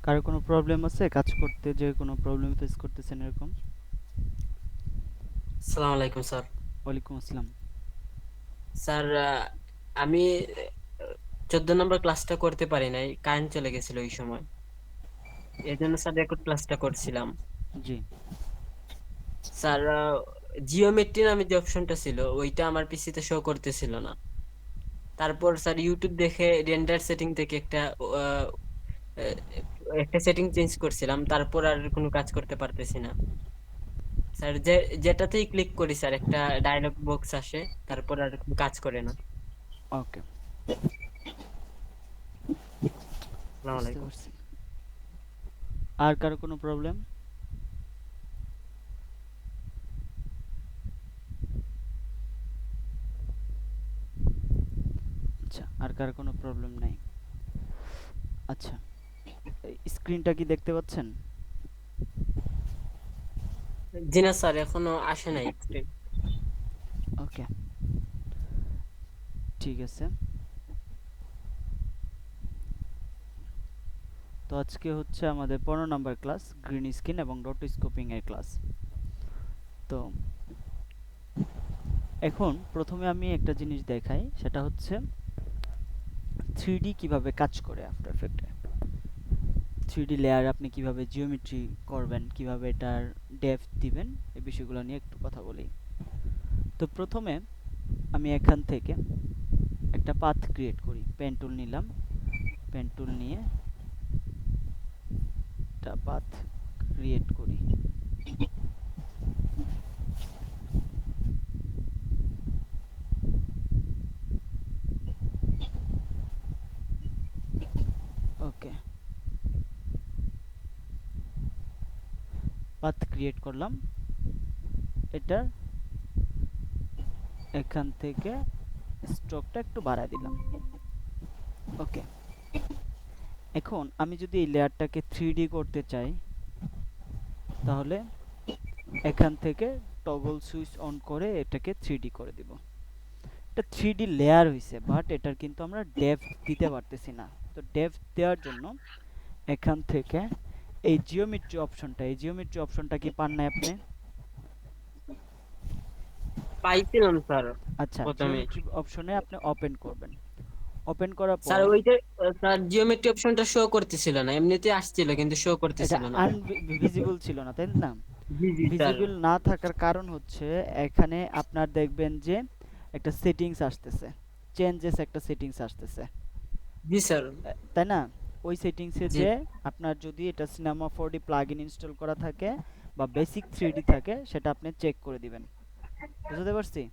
কারো কোনো প্রবলেম আছে কাজ করতে, যে কোনো প্রবলেম ফেস করতেছেন এরকম? আসসালামু আলাইকুম স্যার। ওয়ালাইকুম আসসালাম। স্যার, আমি 14 নম্বর ক্লাসটা করতে পারি নাই, কারেন্ট চলে গেছিল ওই সময়। এর জন্য স্যার রেকর্ড ক্লাসটা করছিলাম। জি। স্যার, জিওমেট্রি নামে যে অপশনটা ছিল ওইটা আমার পিসিতে শো করতেছিল না। তারপর স্যার ইউটিউব দেখে রেন্ডার সেটিং থেকে আহ, একটা সেটিং চেঞ্জ করছিলাম, তারপর আর কোনো কাজ করতে পারতেছি না। স্যার, যেটাতেই ক্লিক করি স্যার একটা ডায়লগ বক্স আসে, তারপর আর কোনো কাজ করে না। ওকে, আসসালামু বুঝতে আলাইকুম। পারছি। আর কারো কোনো প্রবলেম? আচ্ছা, আর কারো কোনো প্রবলেম নাই। আচ্ছা, স্ক্রিনটা কি দেখতে পাচ্ছেন? জি না স্যার, এখনো আসে নাই। ওকে, ঠিক আছে। তো আজকে হচ্ছে আমাদের 15 নম্বর ক্লাস, গ্রিন স্ক্রিন এবং রোটোস্কোপিং এর ক্লাস। তো এখন প্রথমে আমি একটা জিনিস দেখাই, সেটা হচ্ছে 3D কিভাবে কাজ করে আফটার এফেক্টে। 3D লেয়ার আপনি কিভাবে জিওমেট্রি করবেন, কিভাবে এটার ডেপথ দিবেন, এই বিষয়গুলো নিয়ে একটু কথা বলি। তো প্রথমে আমি এখান থেকে একটা পাথ ক্রিয়েট করি, পেন টুল নিলাম, পেন টুল নিয়ে একটা পাথ ক্রিয়েট করি। ওকে, পাথ ক্রিয়েট করলাম। এটা এখান থেকে স্ট্রোকটা একটু বাড়ায় দিলাম। ওকে, এখন আমি যদি এই লেয়ারটাকে 3D করতে চাই, তাহলে এখান থেকে টগল সুইচ অন করে এটাকে 3D করে দিব। এটা 3D লেয়ার হইছে, বাট এটার কিন্তু আমরা ডেপথ দিতে পারতেছি না। তো ডেপথ দেওয়ার জন্য এখান থেকে এই জিওমেট্রি অপশনটা কি পান নাই আপনি? পাইছিলাম স্যার আচ্ছা, প্রথমে। জিওমেট্রি অপশনে আপনি ওপেন করবেন। ওপেন করার স্যার পর ওইটা, স্যার জিওমেট্রি অপশনটা শো করতেছিল না, এমনিতে আসছিল কিন্তু শো এটা করতেছিল না। আনভিজিবল ছিল না, তাই না? জি জি স্যার। ভিজিবল না থাকার কারণ হচ্ছে এখানে আপনার দেখবেন যে একটা সেটিংস আসতেছে, চেঞ্জেস একটা সেটিংস আসতেছে, জি স্যার। তাই না? ওই সেটিংসে জি যে আপনার যদি এটা সিনেমা 4D প্লাগইন ইনস্টল করা থাকে বা বেসিক 3D থাকে, সেটা আপনি চেক করে দিবেন। বুঝতে পারছি?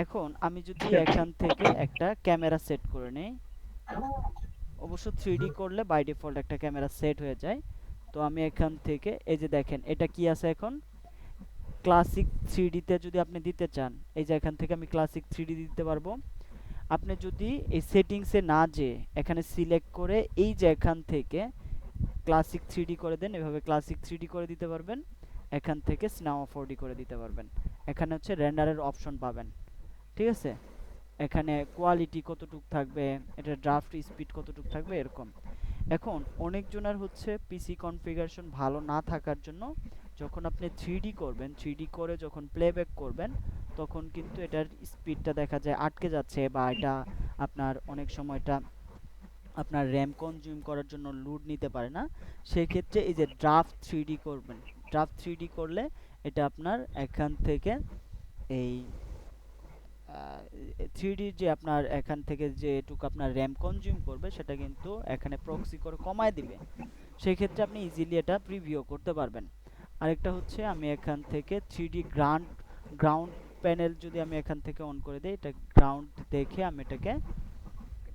এখন আমি যদি এখান থেকে একটা ক্যামেরা সেট করে নেই, অবশ্য 3D করলে বাই ডিফল্ট একটা ক্যামেরা সেট হয়ে যায়। তো আমি এখান থেকে এই যে দেখেন এটা কি আছে এখন, ক্লাসিক 3D তে যদি আপনি দিতে চান, এই যে এখান থেকে আমি ক্লাসিক 3D দিতে পারবো। আপনি যদি এই সেটিংসে না যেয়ে এখানে সিলেক্ট করে এই যে এখান থেকে ক্লাসিক 3D করে দেন, এভাবে ক্লাসিক 3D করে দিতে পারবেন। এখান থেকে সিনেমা 4D করে দিতে পারবেন। এখানে হচ্ছে রেন্ডারের অপশন পাবেন, ঠিক আছে? এখানে কোয়ালিটি কতটুক থাকবে, এটা ড্রাফট স্পিড কতটুক থাকবে, এরকম। এখন অনেকজনের হচ্ছে পিসি কনফিগারেশন ভালো না থাকার জন্য যখন আপনি 3D করবেন, 3D করে যখন প্লেব্যাক করবেন, তখন কিন্তু এটার স্পিডটা দেখা যায় আটকে যাচ্ছে, বা এটা আপনার অনেক সময় এটা আপনার র্যাম কনজিউম করার জন্য লোড নিতে পারে না। সেক্ষেত্রে এই যে ড্রাফট 3D করবেন, ড্রাফট 3D করলে এটা আপনার এখান থেকে এই 3D যে আপনার এখান থেকে যেটুকু আপনার র্যাম কনজিউম করবে, সেটা কিন্তু এখানে প্রক্সি করে কমায় দিবে। সেই ক্ষেত্রে আপনি ইজিলি এটা প্রিভিউ করতে পারবেন। আরেকটা হচ্ছে আমি এখান থেকে 3D গ্রাউন্ড প্যানেল যদি আমি এখান থেকে অন করে দেই, এটা গ্রাউন্ড দেখে আমি এটাকে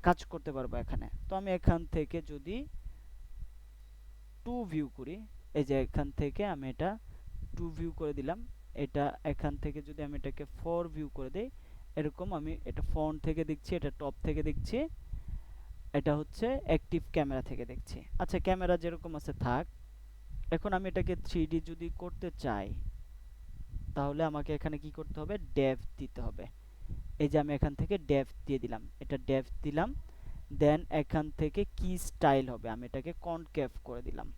কাজ করতে পারবো এখানে। তো আমি এখান থেকে যদি 2 ভিউ করি, এই যে এখান থেকে আমি এটা 2 ভিউ করে দিলাম। এটা এখান থেকে যদি আমি এটাকে 4 ভিউ করে দেই, এরকম আমি এটা ফ্রন্ট থেকে দেখছি, এটা টপ থেকে দেখছি, এটা হচ্ছে অ্যাক্টিভ ক্যামেরা থেকে দেখছি। আচ্ছা, ক্যামেরা যেরকম আছে থাক। এখন আমি এটাকে 3D যদি করতে চাই, তাহলে আমাকে এখানে কি করতে হবে, ডেপথ দিতে হবে। এই যে আমি এখান থেকে ডেপথ দিয়ে দিলাম, এটা ডেপথ দিলাম। দেন এখান থেকে কি স্টাইল হবে, আমি এটাকে কনকেভ করে দিলাম।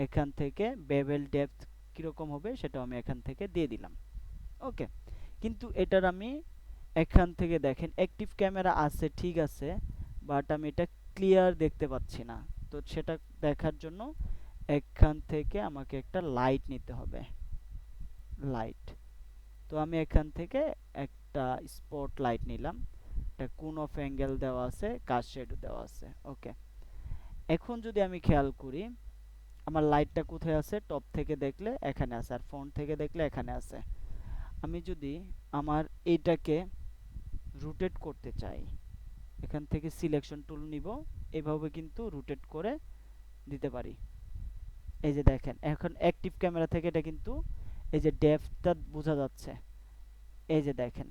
এখান থেকে বেভেল ডেপথ কীরকম হবে সেটাও আমি এখান থেকে দিয়ে দিলাম। ওকে, কিন্তু এটার আমি এখান থেকে দেখেন অ্যাক্টিভ ক্যামেরা আছে ঠিক আছে, বাট আমি এটা ক্লিয়ার দেখতে পাচ্ছি না। তো সেটা দেখার জন্য এখান থেকে আমাকে একটা লাইট নিতে হবে, লাইট। তো আমি এখান থেকে একটা স্পট লাইট নিলাম, এটা কোন অফ অ্যাঙ্গেল দেওয়া আছে, কাজ শেডও দেওয়া আছে। ওকে, এখন যদি আমি খেয়াল করি আমার লাইটটা কোথায় আছে, টপ থেকে দেখলে এখানে আছে, আর ফ্রন্ট থেকে দেখলে এখানে আছে। আমি যদি আমার এইটাকে রোটেট করতে চাই, এখান থেকে সিলেকশন টুল নিব, এভাবে কিন্তু রোটেট করে দিতে পারি। এই যে দেখেন এখন অ্যাক্টিভ ক্যামেরা থেকে এটা কিন্তু এই যে ডেপথটা বোঝা যাচ্ছে। এই যে দেখেন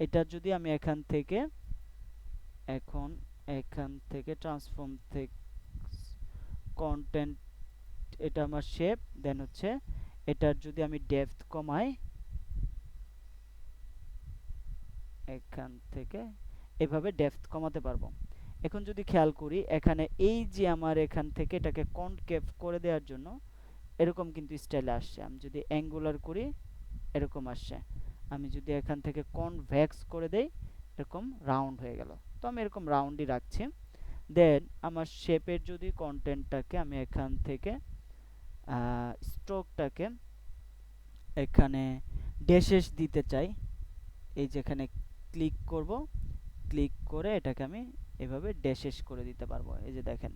এটা যদি আমি এখান থেকে এখন এখান থেকে ট্রান্সফর্ম থেকে কন্টেন্ট, এটা আমার শেপ, দেন হচ্ছে এটার যদি আমি ডেপথ কমাই এখান থেকে, এভাবে ডেপথ কমাতে পারবো। এখন যদি খেয়াল করি এখানে এই যে আমার এখান থেকে এটাকে কনকেভ করে দেওয়ার জন্য এরকম কিন্তু স্টাইলে আসছে। আমি যদি অ্যাঙ্গুলার করি এরকম আসছে, আমি যদি এখান থেকে কনভেক্স করে দেই এরকম রাউন্ড হয়ে গেল। তো আমি এরকম রাউন্ডই রাখছি। দেন আমার শেপের যদি কন্টেন্টটাকে আমি এখান থেকে স্ট্রোকটাকে এখানে ড্যাশেস দিতে চাই, এই যেখানে ক্লিক করব, ক্লিক করে এটাকে আমি এভাবে ড্যাশেস করে দিতে পারবো। এই যে দেখেন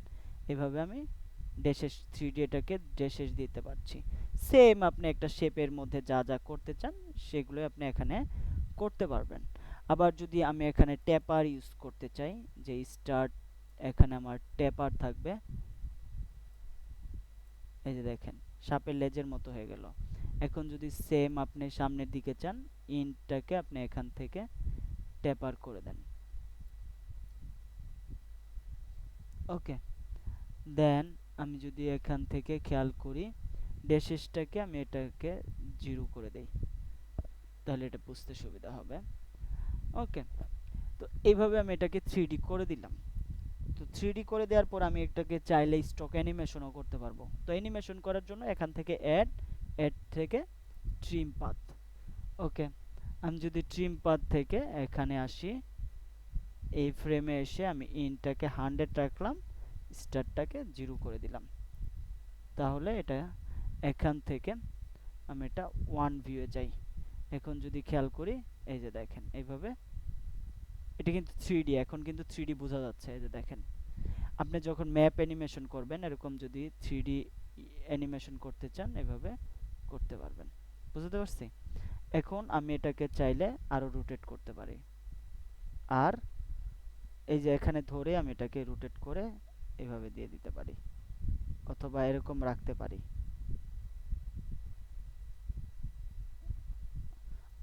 এভাবে আমি ড্যাশেস 3D এটাকে ড্যাশেস দিতে পারছি। সেম আপনি একটা শেপের মধ্যে যা যা করতে চান সেগুলো আপনি এখানে করতে পারবেন। আবার যদি আমি এখানে ট্যাপার ইউজ করতে চাই, যে স্টার্ট এখানে আমার ট্যাপার থাকবে, এই যে দেখেন সাপের লেজের মতো হয়ে গেল। এখন যদি সেম আপনি সামনের দিকে চান, ইনটাকে আপনি এখান থেকে ট্যাপার করে দেন। ওকে, দেন আমি যদি এখান থেকে খেয়াল করি ড্যাশেসটাকে আমি এটাকে 0 করে দেই, তাহলে এটা বুঝতে সুবিধা হবে। ওকে, তো এইভাবে আমি এটাকে 3D করে দিলাম। তো 3D করে দেওয়ার পর আমি এটাকে চাইলে স্টক অ্যানিমেশনও করতে পারবো। তো অ্যানিমেশন করার জন্য এখান থেকে অ্যাড থেকে ট্রিম পাথ। ওকে, আমি যদি ট্রিম পাথ থেকে এখানে আসি, এই ফ্রেমে এসে আমি ইনটাকে 100 রাখলাম, স্টারটাকে 0 করে দিলাম, তাহলে এটা এখান থেকে আমি এটা 1 ভিউয়ে যাই। এখন যদি খেয়াল করি এই যে দেখেন এইভাবে এটা কিন্তু 3D, এখন কিন্তু 3D বোঝা যাচ্ছে। এই যে দেখেন আপনি যখন ম্যাপ অ্যানিমেশন করবেন এরকম যদি 3D অ্যানিমেশন করতে চান এভাবে করতে পারবেন। বুঝতে পারছি? এখন আমি এটাকে চাইলে আরো রোটেট করতে পারি, আর এই যে এখানে ধরে আমি এটাকে রোটেট করে এভাবে দিয়ে দিতে পারি, অথবা এরকম রাখতে পারি,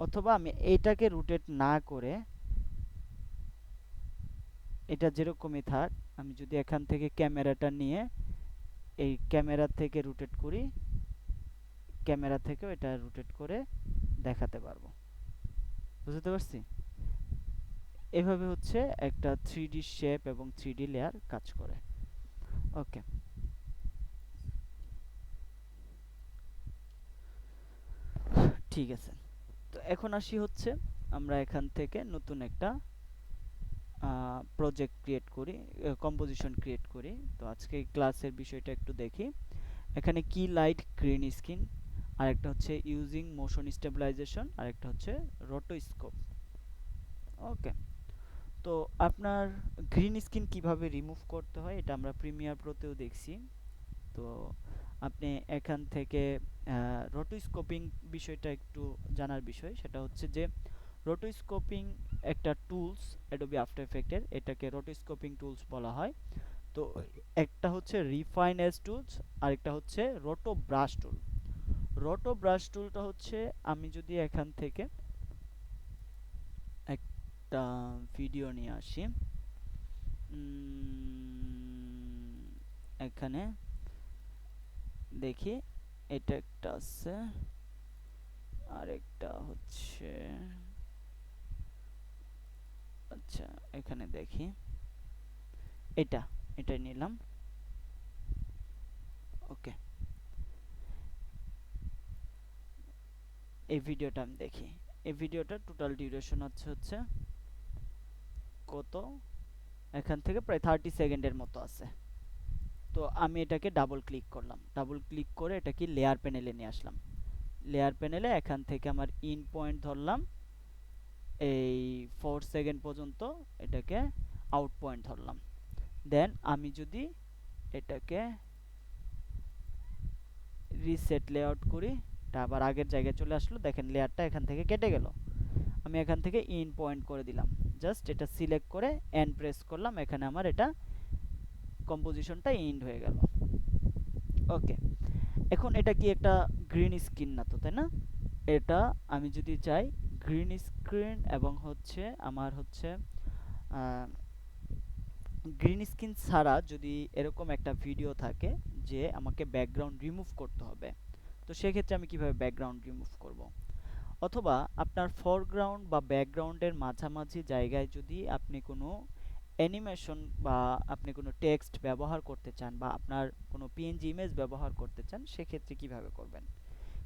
অথবা আমি এইটাকে রোটেট না করে এটা যেরকমই থাক, আমি যদি এখান থেকে ক্যামেরাটা নিয়ে এই ক্যামেরা থেকে রোটেট করি, ক্যামেরা থেকেও এটা রোটেট করে দেখাতে পারবো। বুঝতে পারছি? এভাবে হচ্ছে একটা 3D শেপ এবং 3D লেয়ার কাজ করে। ওকে, ঠিক আছে। তো এখন আসি হচ্ছে আমরা এখান থেকে নতুন একটা প্রজেক্ট ক্রিয়েট করি, কম্পোজিশন ক্রিয়েট করি। তো আজকে ক্লাসের বিষয়টা একটু দেখি। এখানে কি লাইট গ্রিন স্ক্রিন, আর একটা হচ্ছে ইউজিং মোশন স্টেবিলাইজেশন, আর একটা হচ্ছে রোটোস্কোপ। ওকে, তো আপনার গ্রিন স্ক্রিন কিভাবে রিমুভ করতে হয় এটা আমরা প্রিমিয়ার প্রোতেও দেখছি। তো আপনি এখান থেকে রোটোস্কোপিং বিষয়টা একটু জানার বিষয়, সেটা হচ্ছে যে রোটোস্কোপিং একটা টুলস অ্যাডোবি আফটার এফেক্টের, এটাকে রোটোস্কোপিং টুলস বলা হয়। তো একটা হচ্ছে রিফাইন এজ টুলস, আরেকটা হচ্ছে রোটো ব্রাশ টুল। রোটো ব্রাশ টুলটা হচ্ছে আমি যদি এখান থেকে একটা ভিডিও নিয়ে আসি, এখানে দেখি এটা একটা আছে, আরেকটা হচ্ছে আচ্ছা, এখানে দেখি, এটা এটাই নিলাম। ওকে, এই ভিডিওটা আমি দেখি। এই ভিডিওটার টোটাল ডিউরেশন হচ্ছে কত, এখান থেকে প্রায় 30 সেকেন্ডের মতো আছে। তো আমি এটাকে ডাবল ক্লিক করলাম, ডাবল ক্লিক করে এটাকে লেয়ার প্যানেলে নিয়ে আসলাম। লেয়ার প্যানেলে এখান থেকে আমার ইন পয়েন্ট ধরলাম এই 4 সেকেন্ড পর্যন্ত, এটাকে আউট পয়েন্ট ধরলাম। দেন আমি যদি এটাকে রিসেট লেআউট করি, এটা আবার আগের জায়গায় চলে আসলো। দেখেন লেয়ারটা এখান থেকে কেটে গেল। আমি এখান থেকে ইন পয়েন্ট করে দিলাম, জাস্ট এটা সিলেক্ট করে এন্ড প্রেস করলাম, এখানে আমার এটা কম্পোজিশনটা এন্ড হয়ে গেল। ওকে, এখন এটা কি একটা গ্রিন স্ক্রিন না তো, তাই না? এটা আমি যদি চাই গ্রিন স্ক্রিন এবং হচ্ছে আমার হচ্ছে গ্রিন স্ক্রিন ছাড়া যদি এরকম একটা ভিডিও থাকে যে আমাকে ব্যাকগ্রাউন্ড রিমুভ করতে হবে, তো সেক্ষেত্রে আমি কিভাবে ব্যাকগ্রাউন্ড রিমুভ করব? অথবা আপনার ফরগ্রাউন্ড বা ব্যাকগ্রাউন্ডের মাঝামাঝি জায়গায় যদি আপনি কোনো অ্যানিমেশন বা আপনি কোনো টেক্সট ব্যবহার করতে চান বা আপনার কোনো পিএনজি ইমেজ ব্যবহার করতে চান, সেক্ষেত্রে কিভাবে করবেন?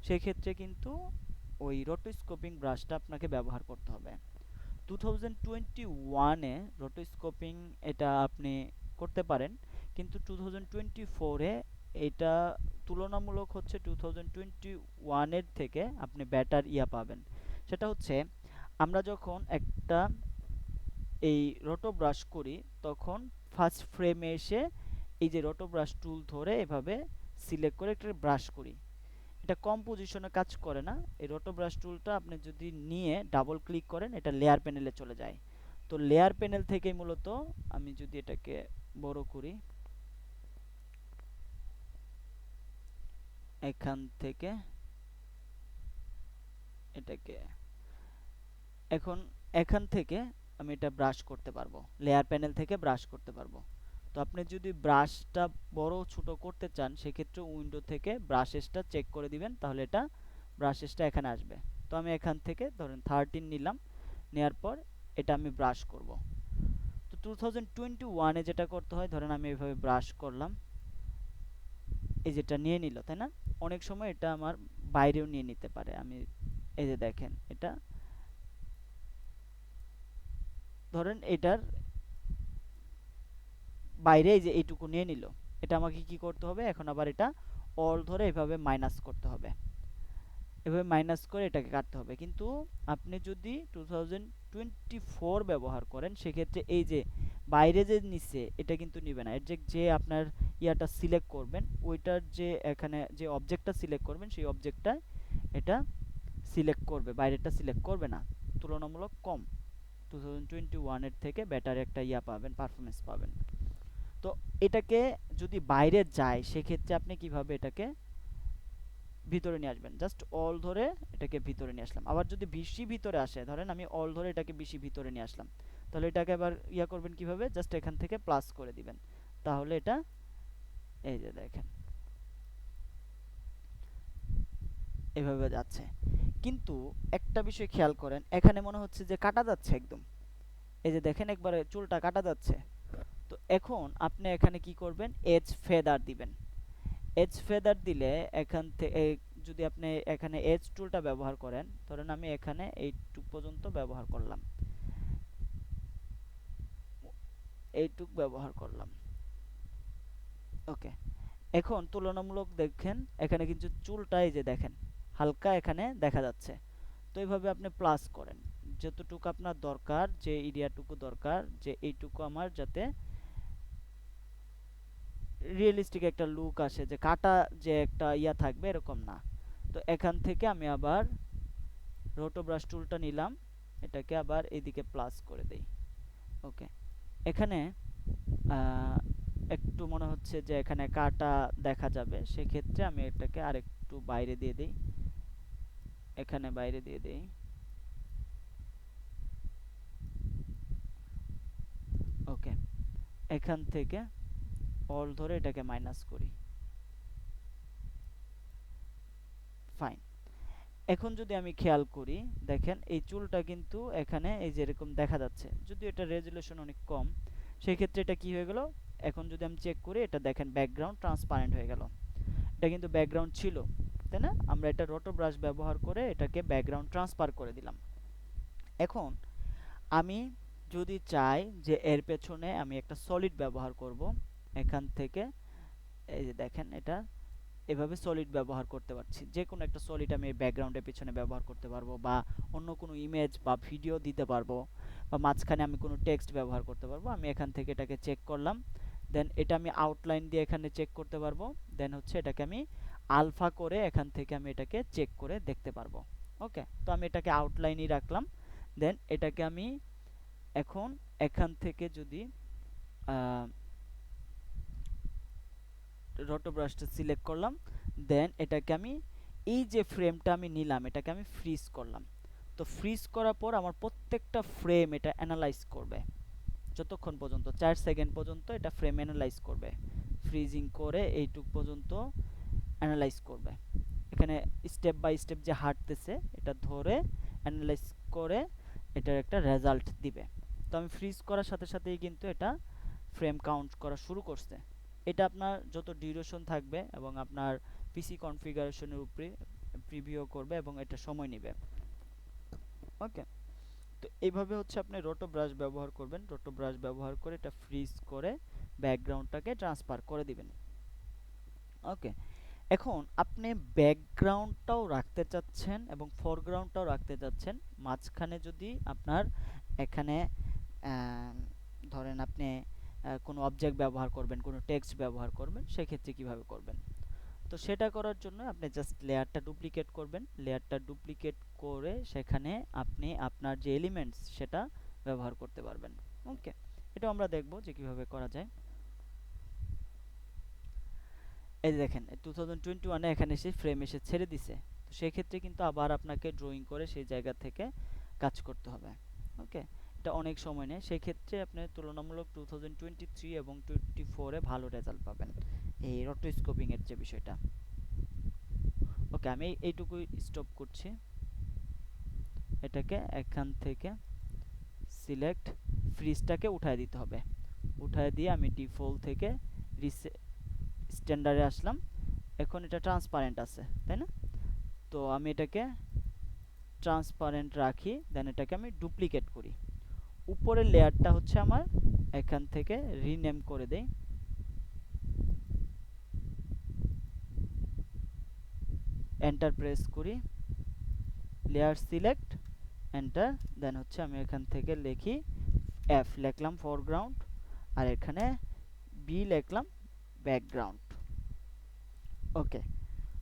সেক্ষেত্রে কিন্তু ওই রোটোস্কোপিং ব্রাশটা আপনাকে ব্যবহার করতে হবে। 2021-এ রোটোস্কোপিং এটা আপনি করতে পারেন, কিন্তু 2024-এ এটা তুলনামূলক হচ্ছে 2021-এর থেকে আপনি বেটার ইয়া পাবেন। সেটা হচ্ছে আমরা যখন একটা এই রোটো ব্রাশ করি, তখন ফার্স্ট ফ্রেমে এসে এই যে রোটো ব্রাশ টুল ধরে এভাবে সিলেক্ট করে একটা ব্রাশ করি, এটা কম পজিশনে কাজ করে না। এই রোটো ব্রাশ টুলটা আপনি যদি নিয়ে ডাবল ক্লিক করেন, এটা লেয়ার প্যানেলে চলে যায়। তো লেয়ার প্যানেল থেকেই মূলত আমি যদি এটাকে বড় করি, এখান থেকে এটাকে এখন এখান থেকে আমি এটা ব্রাশ করতে পারবো, লেয়ার প্যানেল থেকে ব্রাশ করতে পারবো। তো আপনি যদি ব্রাশটা বড় ছোট করতে চান, সেক্ষেত্রে উইন্ডো থেকে ব্রাশেসটা চেক করে দিবেন, তাহলে এটা ব্রাশেসটা এখানে আসবে। তো আমি এখান থেকে ধরেন 13 নিলাম, নেওয়ার পর এটা আমি ব্রাশ করব। তো 2021-এ যেটা করতে হয়, ধরেন আমি এভাবে ব্রাশ করলাম, এই যেটা নিয়ে নিল, তাই না? অনেক সময় এটা আমার বাইরেও নিয়ে নিতে পারে। আমি এই যে দেখেন, এটা ধরেন এটার বাইরে এই যে এইটুকু নিয়ে নিল, এটা আমাকে কি করতে হবে, এখন আবার এটা অল ধরে এভাবে মাইনাস করতে হবে, এভাবে মাইনাস করে এটাকে কাটতে হবে। কিন্তু আপনি যদি 2024 ব্যবহার করেন, সেক্ষেত্রে এই যে বাইরে যে নিচে এটা কিন্তু নিবে না। এর যে যে আপনার ইয়াটা সিলেক্ট করবেন, ওইটার যে এখানে যে অবজেক্টটা সিলেক্ট করবেন, সেই অবজেক্টটা এটা সিলেক্ট করবে, বাইরেটা সিলেক্ট করবে না। তুলনামূলক কম 2021 এর থেকে বেটার একটা ইয়া পাবেন, পারফরমেন্স পাবেন। তো এটাকে যদি বাইরে যায়, সেক্ষেত্রে আপনি কিভাবে এটাকে ভিতরে নিয়ে আসবেন? জাস্ট অল ধরে এটাকে ভিতরে নিয়ে আসলাম। আবার যদি বেশি ভিতরে আসে, ধরেন আমি অল ধরে এটাকে বেশি ভিতরে নিয়ে আসলাম, তাহলে এটাকে আবার ইয়া করবেন কিভাবে, জাস্ট এখান থেকে প্লাস করে দিবেন, তাহলে এটা এই যে দেখেন এভাবে যাচ্ছে। কিন্তু একটা বিষয় খেয়াল করেন, এখানে মনে হচ্ছে যে কাটা যাচ্ছে একদম, এই যে দেখেন একবারে চুলটা কাটা যাচ্ছে। তো এখন আপনি এখানে কি করবেন, এজ ফেদার দিবেন। এজ ফেদার দিলে এখান থেকে যদি আপনি এখানে এজ টুলটা ব্যবহার করেন, ধরেন আমি এখানে এইটুক পর্যন্ত ব্যবহার করলাম, এইটুক ব্যবহার করলাম। ওকে, এখন তুলনামূলক দেখেন এখানে কিন্তু চুলটা এই যে দেখেন হালকা এখানে দেখা যাচ্ছে। তো এইভাবে আপনি প্লাস করেন, যতটুকু আপনার দরকার, যে এরিয়াটুকু দরকার, যে এইটুকু আমার যাতে রিয়েলিস্টিক একটা লুক আসে, যে কাটা যে একটা ইয়া থাকবে এরকম না। তো এখান থেকে আমি আবার রোটো ব্রাশ টুলটা নিলাম, এটাকে আবার এইদিকে প্লাস করে দেই। ওকে, এখানে একটু মনে হচ্ছে যে এখানে কাটা দেখা যাবে, সেক্ষেত্রে আমি এটাকে আরেকটু বাইরে দিয়ে দিই, এখানে বাইরে দিয়ে দিই। ওকে, এখান থেকে অল ধরে এটাকে মাইনাস করি। ফাইন। এখন যদি আমি খেয়াল করি, দেখেন এই চুলটা কিন্তু এখানে এই যে এরকম দেখা যাচ্ছে, যদিও এটা রেজুলেশন অনেক কম, সেক্ষেত্রে এটা কি হয়ে গেল, এখন যদি আমি চেক করি এটা দেখেন ব্যাকগ্রাউন্ড ট্রান্সপারেন্ট হয়ে গেল। এটা কিন্তু ব্যাকগ্রাউন্ড ছিল, তাই না? আমরা এটা রোটো ব্রাশ ব্যবহার করে এটাকে ব্যাকগ্রাউন্ড ট্রান্সফার করে দিলাম। এখন আমি যদি চাই যে এর পেছনে আমি একটা সলিড ব্যবহার করব, এখান থেকে এই যে দেখেন এটা এভাবে সলিড ব্যবহার করতে পারছি, যে কোনো একটা সলিড আমি ব্যাকগ্রাউন্ডের পিছনে ব্যবহার করতে পারবো, বা অন্য কোনো ইমেজ বা ভিডিও দিতে পারবো, বা মাঝখানে আমি কোনো টেক্সট ব্যবহার করতে পারবো। আমি এখান থেকে এটাকে চেক করলাম, দেন এটা আমি আউটলাইন দিয়ে এখানে চেক করতে পারবো, দেন হচ্ছে এটাকে আমি আলফা করে এখান থেকে আমি এটাকে চেক করে দেখতে পারবো। ওকে, তো আমি এটাকে আউটলাইনই রাখলাম। দেন এটাকে আমি এখন এখান থেকে যদি রটো ব্রাশটা সিলেক্ট করলাম, দেন এটাকে আমি এই যে ফ্রেমটা আমি নিলাম এটাকে আমি ফ্রিজ করলাম। তো ফ্রিজ করার পর আমার প্রত্যেকটা ফ্রেম এটা অ্যানালাইজ করবে, যতক্ষণ পর্যন্ত 4 সেকেন্ড পর্যন্ত এটা ফ্রেম অ্যানালাইজ করবে, ফ্রিজিং করে এইটুক পর্যন্ত অ্যানালাইজ করবে। এখানে স্টেপ বাই স্টেপ যে হাঁটতেছে এটা ধরে অ্যানালাইজ করে এটার একটা রেজাল্ট দিবে। তো আমি ফ্রিজ করার সাথে সাথেই কিন্তু এটা ফ্রেম কাউন্ট করা শুরু করছে। এটা আপনার যত ডিউরেশন থাকবে এবং আপনার পিসি কনফিগারেশনের উপরে প্রিভিউ করবে এবং এটা সময় নেবে। ওকে, তো এইভাবে হচ্ছে আপনি রোটো ব্রাশ ব্যবহার করবেন, রোটো ব্রাশ ব্যবহার করে এটা ফ্রিজ করে ব্যাকগ্রাউন্ডটাকে ট্রান্সফার করে দিবেন। ওকে, এখন আপনি ব্যাকগ্রাউন্ডটাও রাখতে চাচ্ছেন এবং ফরগ্রাউন্ডটাও রাখতে চাচ্ছেন, মাঝখানে যদি আপনার এখানে ধরেন আপনি কোনো অবজেক্ট ব্যবহার করবেন, কোনো টেক্সট ব্যবহার করবেন, সেক্ষেত্রে কিভাবে করবেন? তো সেটা করার জন্য আপনি জাস্ট লেয়ারটা ডুপ্লিকেট করবেন, লেয়ারটা ডুপ্লিকেট করে সেখানে আপনি আপনার যে এলিমেন্টস সেটা ব্যবহার করতে পারবেন। ওকে, এটা আমরা দেখব যে কিভাবে করা যায়। এই যে দেখেন 2021 এখানে এসে ফ্রেম এসে ছেড়ে দিছে, তো সেক্ষেত্রে কিন্তু আবার আপনাকে ড্রয়িং করে সেই জায়গা থেকে কাজ করতে হবে। ওকে, এটা অনেক সময় নেয়, সেই ক্ষেত্রে আপনি তুলনামূলক 2023 এবং 24 এ ভালো রেজাল্ট পাবেন এই রোটোস্কোপিং এর যে বিষয়টা। ওকে, আমি এইটুকুই স্টপ করছি, এটাকে এখান থেকে সিলেক্ট, ফ্রিজটাকে উঠায় দিতে হবে, উঠায় দিয়ে আমি ডিফল্ট থেকে স্ট্যান্ডার্ডে আসলাম। এখন এটা ট্রান্সপারেন্ট আছে, তাই না? তো আমি এটাকে ট্রান্সপারেন্ট রাখি, দেন এটাকে আমি ডুপ্লিকেট করি। উপরের লেয়ারটা হচ্ছে আমার এখান থেকে রিনেম করে দেই, এন্টার প্রেস করি, লেয়ার সিলেক্ট, এন্টার, দেন হচ্ছে আমি এখান থেকে লিখি এফ, লিখলাম ফরগ্রাউন্ড, আর এখানে বি লিখলাম ব্যাকগ্রাউন্ড। ওকে,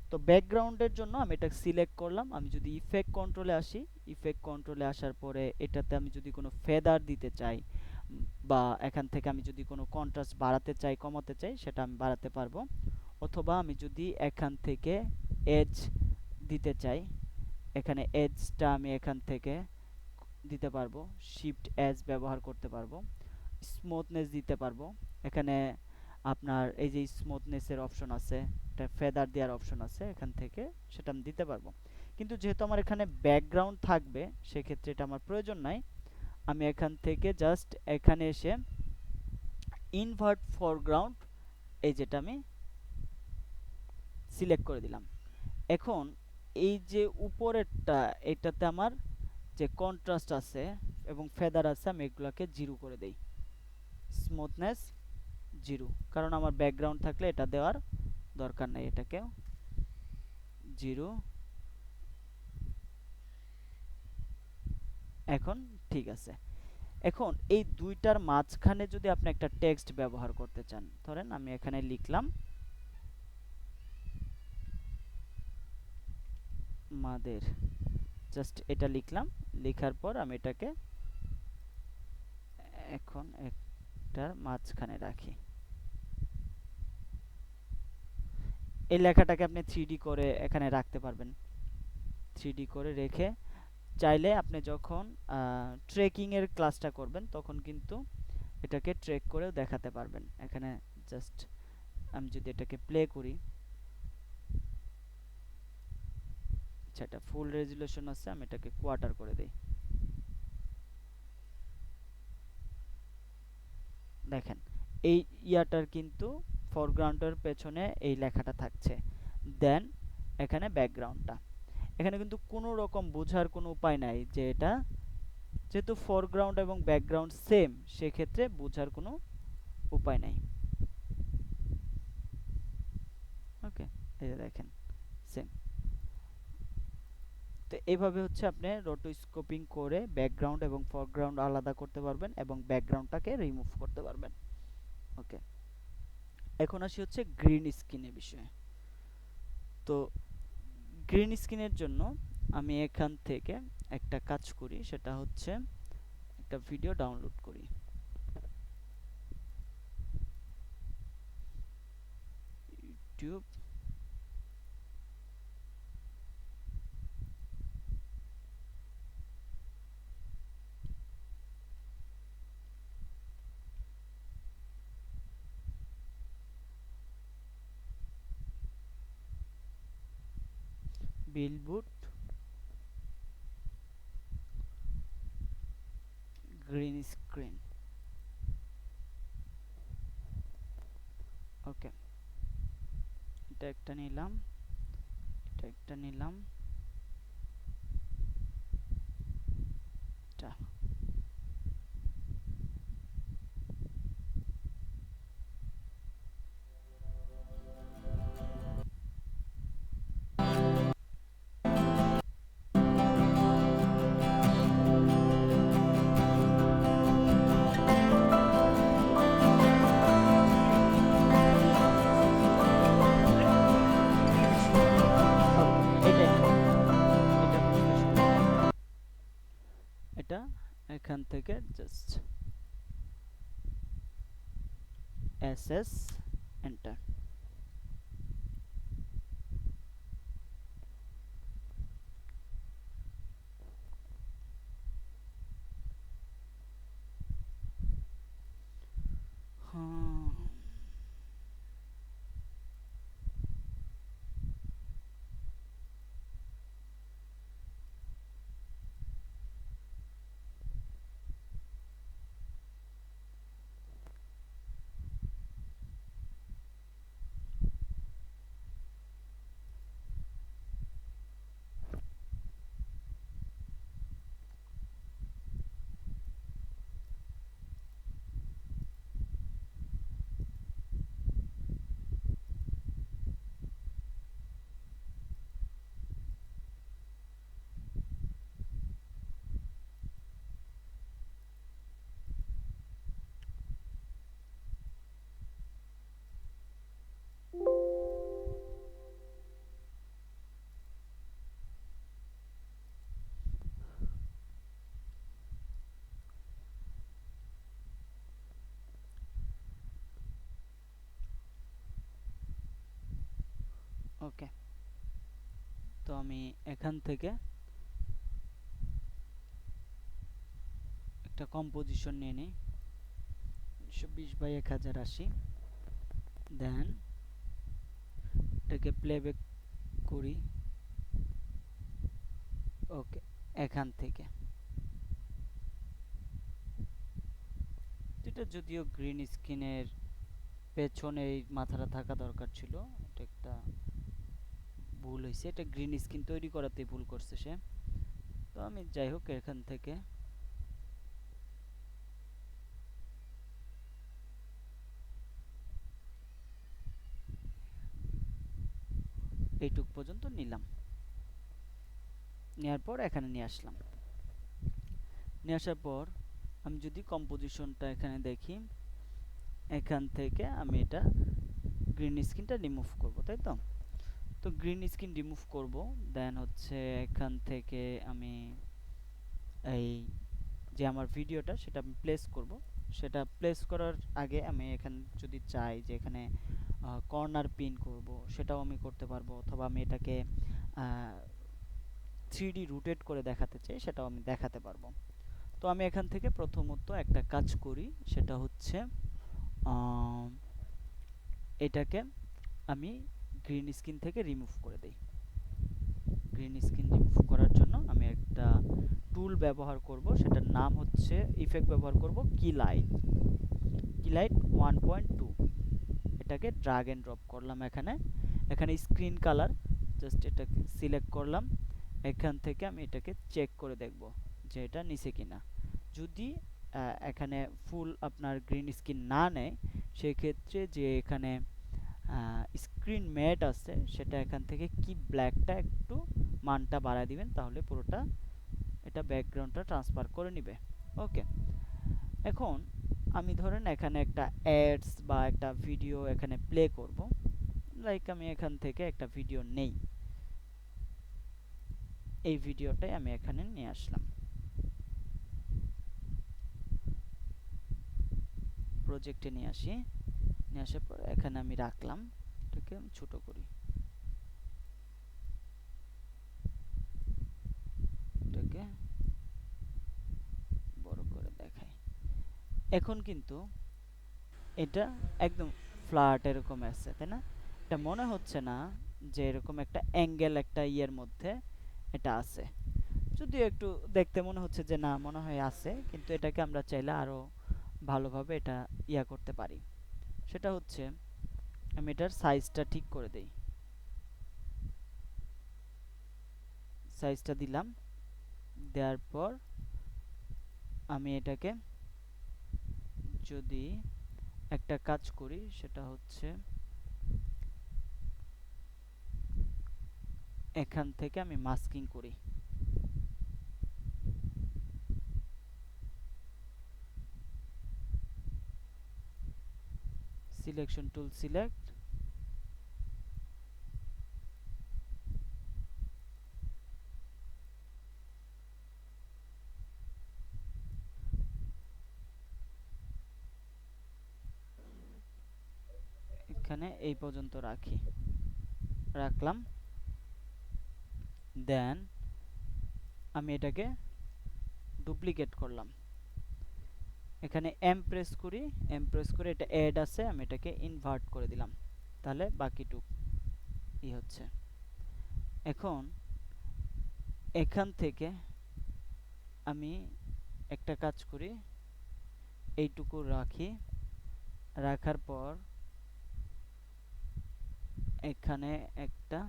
তো ব্যাকগ্রাউন্ডের জন্য আমি এটা সিলেক্ট করলাম। আমি যদি ইফেক্ট কন্ট্রোলে আসি, ইফেক্ট কন্ট্রোলে আসার পরে এটাতে আমি যদি কোনো ফেদার দিতে চাই, বা এখান থেকে আমি যদি কোনো কন্ট্রাস্ট বাড়াতে চাই কমাতে চাই, সেটা আমি বাড়াতে পারবো। অথবা আমি যদি এখান থেকে এজ দিতে চাই, এখানে এজটা আমি এখান থেকে দিতে পারবো, শিফট এজ ব্যবহার করতে পারবো, স্মুথনেস দিতে পারবো। এখানে আপনার এই যে স্মুথনেসের অপশন আছে, একটা ফেদার দেওয়ার অপশন আছে, এখান থেকে সেটা আমি দিতে পারবো। কিন্তু যেহেতু আমার এখানে ব্যাকগ্রাউন্ড থাকবে, সেক্ষেত্রে এটা আমার প্রয়োজন নাই। আমি এখান থেকে জাস্ট এখানে এসে ইনভার্ট ফরগ্রাউন্ড, এই যেটা আমি সিলেক্ট করে দিলাম। এখন এই যে উপরেরটা, এটাতে আমার যে কন্ট্রাস্ট আছে এবং ফেদার আছে, আমি এগুলোকে জিরো করে দেই, স্মুথনেস জিরো, কারণ আমার ব্যাকগ্রাউন্ড থাকলে এটা দেওয়ার দরকার নেই, এটাকেও জিরো। এখন ঠিক আছে। এখন এই দুইটার মাঝখানে যদি আপনি একটা টেক্সট ব্যবহার করতে চান, ধরেন আমি এখানে লিখলাম মাদের, জাস্ট এটা লিখলাম, লেখার পর আমি এটাকে এখন একটার মাঝখানে রাখি। এই লেখাটাকে আপনি 3D করে এখানে রাখতে পারবেন, 3D করে রেখে চাইলে আপনি যখন ট্রেকিং এর ক্লাসটা করবেন তখন কিন্তু এটাকে ট্রেক করেও দেখাতে পারবেন। এখানে জাস্ট আমি যদি এটাকে প্লে করি, আচ্ছা এটা ফুল রেজুলেশন আছে, আমি এটাকে কোয়ার্টার করে দেই। দেখেন এই ইয়াটার কিন্তু ফরগ্রাউন্ডের পেছনে এই লেখাটা থাকছে, দেন এখানে ব্যাকগ্রাউন্ডটা। এখানে কিন্তু কোনো রকম বোঝার কোনো উপায় নাই যে এটা যেহেতু ফরগ্রাউন্ড এবং ব্যাকগ্রাউন্ড সেম, সেক্ষেত্রে বোঝার কোনো উপায় নাই। ওকে, এই যে দেখেন সেম। তো এইভাবে হচ্ছে আপনি রোটোস্কোপিং করে ব্যাকগ্রাউন্ড এবং ফরগ্রাউন্ড আলাদা করতে পারবেন এবং ব্যাকগ্রাউন্ডটাকে রিমুভ করতে পারবেন। ওকে, এখন আসি হচ্ছে গ্রিন স্ক্রিনের বিষয়ে। তো গ্রিন স্ক্রিনের জন্য আমি এখান থেকে একটা কাজ করি, সেটা হচ্ছে একটা ভিডিও ডাউনলোড করি। ইউটিউব বিলবুট গ্রিন স্ক্রিন। ওকে, এটা একটা নিলাম, এটা একটা নিলাম, এটা। ওকে, এটাই নিলাম, এটা বুঝলে সুবিধা হবে। এটা এখান থেকে জাস্ট এসএস এন্টার। হুম, ওকে। তো আমি এখান থেকে একটা কম্পোজিশন নিয়ে নিই, 120/1080। দেন এটাকে প্লেব্যাক করি। ওকে, এখান থেকে এটা যদিও গ্রিন স্ক্রিনের পেছনে এই মাথাটা থাকা দরকার ছিল, এটা একটা ভুল হয়েছে, এটা গ্রিন স্ক্রিন তৈরি করাতেই ভুল করছে সে। তো আমি যাই হোক এখান থেকে এইটুক পর্যন্ত নিলাম, নেওয়ার পর এখানে নিয়ে আসলাম। নিয়ে আসার পর আমি যদি কম্পোজিশনটা এখানে দেখি, এখান থেকে আমি এটা গ্রিন স্ক্রিনটা রিমুভ করব, তাই তো? তো গ্রিন স্ক্রিন রিমুভ করব, দেন হচ্ছে এখান থেকে আমি এই যে আমার ভিডিওটা সেটা আমি প্লেস করব। সেটা প্লেস করার আগে আমি এখানে যদি চাই যে এখানে কর্নার পিন করব, সেটাও আমি করতে পারবো, অথবা আমি এটাকে 3D রোটেট করে দেখাতে চাই, সেটাও আমি দেখাতে পারবো। তো আমি এখান থেকে প্রথমত একটা কাজ করি, সেটা হচ্ছে এটাকে আমি গ্রিন স্ক্রিন থেকে রিমুভ করে দেই। গ্রিন স্ক্রিন রিমুভ করার জন্য আমি একটা টুল ব্যবহার করব, সেটার নাম হচ্ছে ইফেক্ট ব্যবহার করব কিলাইট 1.2। এটাকে ড্রাগ এন্ড ড্রপ করলাম এখানে। এখানে স্ক্রিন কালার জাস্ট এটাকে সিলেক্ট করলাম। এখান থেকে আমি এটাকে চেক করে দেখব যে এটা নিচে কিনা। যদি এখানে ফুল আপনার গ্রিন স্ক্রিন না নেয়, সেক্ষেত্রে যে এখানে স্ক্রিন ম্যাট আছে সেটা এখান থেকে কি ব্ল্যাকটা একটু মানটা বাড়ায় দিবেন, তাহলে পুরোটা এটা ব্যাকগ্রাউন্ডটা ট্রান্সফার করে নিবে। ওকে, এখন আমি ধরেন এখানে একটা অ্যাডস বা একটা ভিডিও এখানে প্লে করব। লাইক আমি এখান থেকে একটা ভিডিও নেই, এই ভিডিওটাই আমি এখানে নিয়ে আসলাম, প্রজেক্টে নিয়ে আসি। নিয়ে আসার পর এখানে আমি রাখলাম, এটাকে আমি ছোট করি, এটাকে বড় করে দেখাই। এখন কিন্তু এটা একদম ফ্ল্যাট এরকম আছে, তাই না? এটা মনে হচ্ছে না যে এরকম একটা অ্যাঙ্গেল একটা ইয়ের মধ্যে এটা আছে। যদিও একটু দেখতে মনে হচ্ছে যে না, মনে হয় আছে, কিন্তু এটাকে আমরা চাইলে আরো ভালোভাবে এটা ইয়া করতে পারি। সেটা হচ্ছে আমি এটার সাইজটা ঠিক করে দেই। সাইজটা দিলাম, দেওয়ার পর আমি এটাকে যদি একটা কাজ করি, সেটা হচ্ছে এখান থেকে আমি মাস্কিং করি। সিলেকশন টুল সিলেক্ট, এখানে এই পর্যন্ত রাখলাম। দেন আমি এটাকে ডুপ্লিকেট করলাম, এখানে এম প্রেস করি, এম প্রেস করে এটা অ্যাড আছে, আমি এটাকে ইনভার্ট করে দিলাম, তাহলে বাকিটুক ই হচ্ছে। এখন এখান থেকে আমি একটা কাজ করি, এইটুকু রাখি, রাখার পর এখানে একটা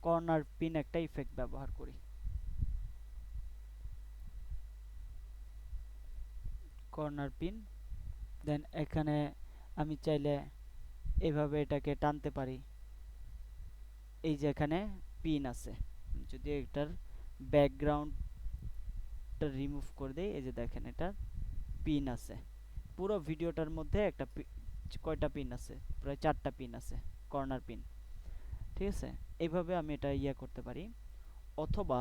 কর্নার পিন একটা ইফেক্ট ব্যবহার করি। কর্নার পিন, দেন এখানে আমি চাইলে এভাবে এটাকে টানতে পারি। এই যে এখানে পিন আছে, যদি এটার ব্যাকগ্রাউন্ডটা রিমুভ করে দেই, এই যে দেখেন এটা পিন আছে। পুরো ভিডিওটার মধ্যে একটা কয়টা পিন আছে? প্রায় 4টা পিন আছে, কর্নার পিন। ঠিক আছে, এইভাবে আমি এটা ইয়া করতে পারি। অথবা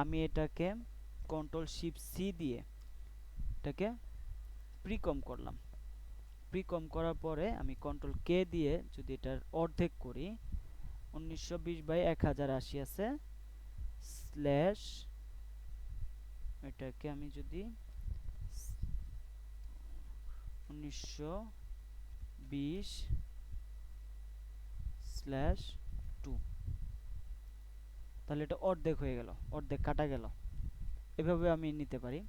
আমি এটাকে কন্ট্রোল শিফট সি দিয়ে এটাকে প্রিকম করলাম। প্রিকম করার পরে আমি কন্ট্রোল কে দিয়ে যদি এটার অর্ধেক করি, 1920/1080 আছে, স্ল্যাশ এটাকে আমি যদি 1920/2, তাহলে এটা অর্ধেক হয়ে গেল, অর্ধেক কাটা গেল। এভাবে আমি নিতে পারি।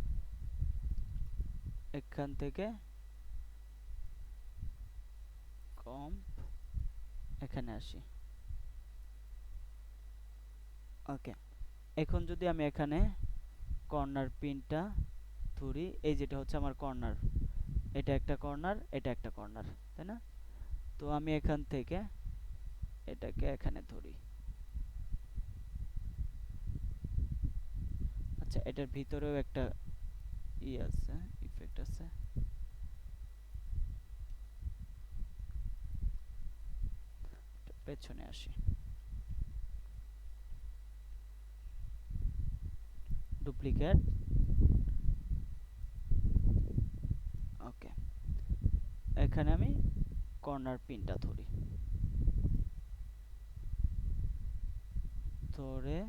এখান থেকে কম্প, এখানে আসি। ওকে, এখন যদি আমি এখানে কর্নার পিনটা ধরি, এই যেটা হচ্ছে আমার কর্নার, এটা একটা কর্নার, এটা একটা কর্নার, তাই না? তো আমি এখান থেকে এটাকে এখানে ধরি। আচ্ছা, এটার ভিতরেও একটা ই আছে, ইফেক্ট আছে। পেছনে আসি, ডুপ্লিকেট। ওকে, এখানে আমি কর্নার পিনটা ধরি, ধরে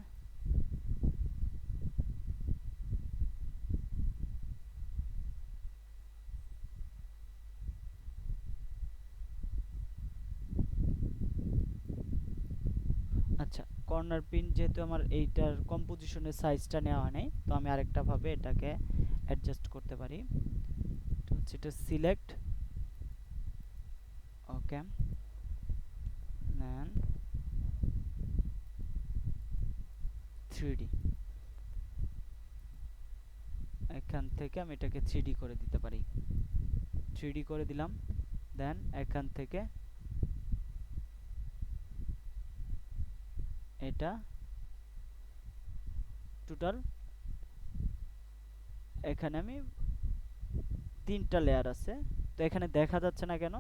আচ্ছা, কর্নার পিন যেহেতু আমার এইটার কম্পোজিশনের সাইজটা নেওয়া হয় নাই, তো আমি আরেকটা ভাবে এটাকে অ্যাডজাস্ট করতে পারি। তো হচ্ছে এটা সিলেক্ট, ওকে, দেন 3D, এখান থেকে আমি এটাকে 3D করে দিতে পারি। 3D করে দিলাম, দেন এখান থেকে এটা টোটাল এখানে আমি 3টা লেয়ার আছে। তো এখানে দেখা যাচ্ছে না কেন?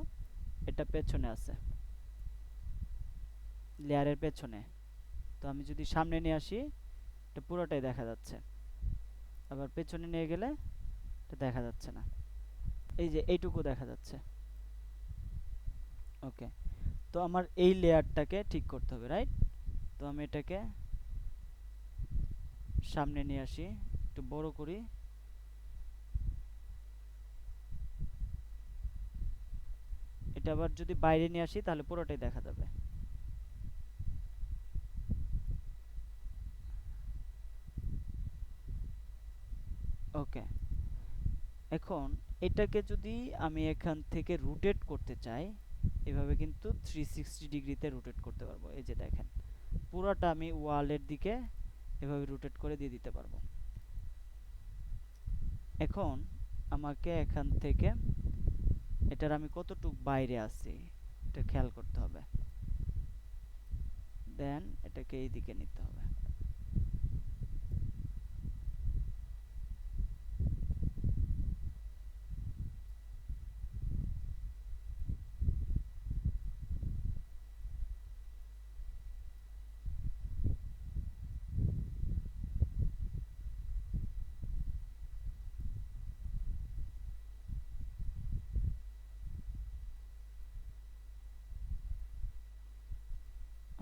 এটা পেছনে আছে, লেয়ারের পেছনে। তো আমি যদি সামনে নিয়ে আসি, এটা পুরোটাই দেখা যাচ্ছে। আবার পেছনে নিয়ে গেলে এটা দেখা যাচ্ছে না, এই যে এইটুকু দেখা যাচ্ছে। ওকে, তো আমার এই লেয়ারটাকে ঠিক করতে হবে, রাইট? তো আমি এটাকে সামনে নিয়ে আসি, একটু বড় করি। এটা আবার যদি বাইরে নিয়ে আসি তাহলে পুরোটাই দেখা যাবে। ওকে, এখন এটাকে যদি আমি এখান থেকে রোটেট করতে চাই, এভাবে কিন্তু 360 ডিগ্রিতে রোটেট করতে পারবো। এই যে দেখেন, পুরোটা আমি ওয়ালের দিকে এভাবে রোটেট করে দিয়ে দিতে পারবো। এখন আমাকে এখান থেকে এটার আমি কতটুক বাইরে আছি এটা খেয়াল করতে হবে, দেন এটাকে এই দিকে নিতে হবে।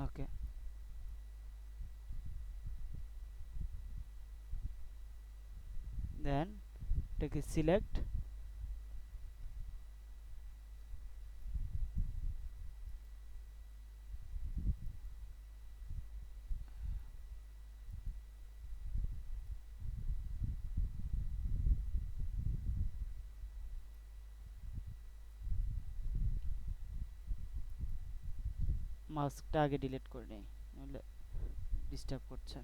ওকে, দেন এটাকে সিলেক্ট, মাস্কটা আগে ডিলিট করে নেই, নাহলে ডিস্টার্ব করছে।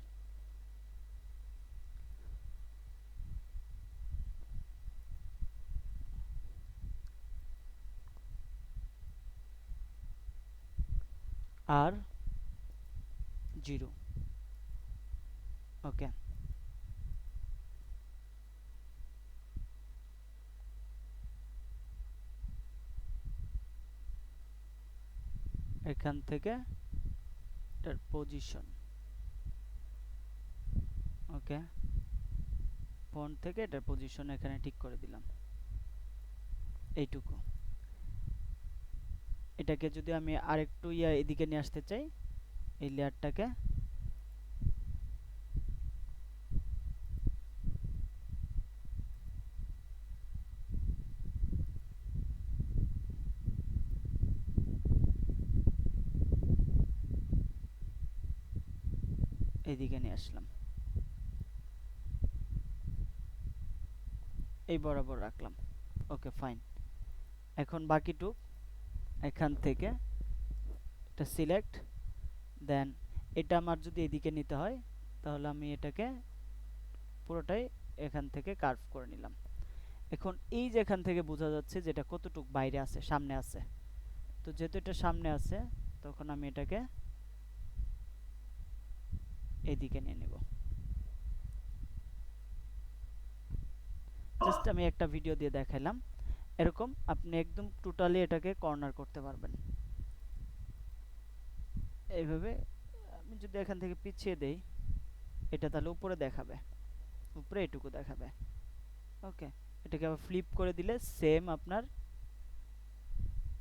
আর 0, ওকে, এখান থেকে এটার পজিশন, ওকে, ফন্ট থেকে এটার পজিশন এখানে ঠিক করে দিলাম, এইটুকু। এটাকে যদি আমি আরেকটু এদিকে নিয়ে আসতে চাই, এই লেয়ারটাকে এইদিকে নিয়ে আসলাম, এই বরাবর রাখলাম। ওকে, ফাইন। এখন বাকিটুক এখান থেকে এটা সিলেক্ট, দেন এটা আমার যদি এদিকে নিতে হয় তাহলে আমি এটাকে পুরোটাই এখান থেকে কার্ভ করে নিলাম। এখন এই যে এখান থেকে বোঝা যাচ্ছে যে এটা কতটুক বাইরে আছে, সামনে আছে। তো যেহেতু এটা সামনে আছে, তখন আমি এটাকে এদিকে নিয়ে নেব। জাস্ট আমি একটা ভিডিও দিয়ে দেখাইলাম, এরকম আপনি একদম টোটালি এটাকে কর্নার করতে পারবেন এইভাবে। আমি যদি এখান থেকে পিছিয়ে দেই, এটা তাহলে উপরে দেখাবে, উপরে এটুকু দেখাবে। ওকে, এটাকে আবার ফ্লিপ করে দিলে সেম আপনার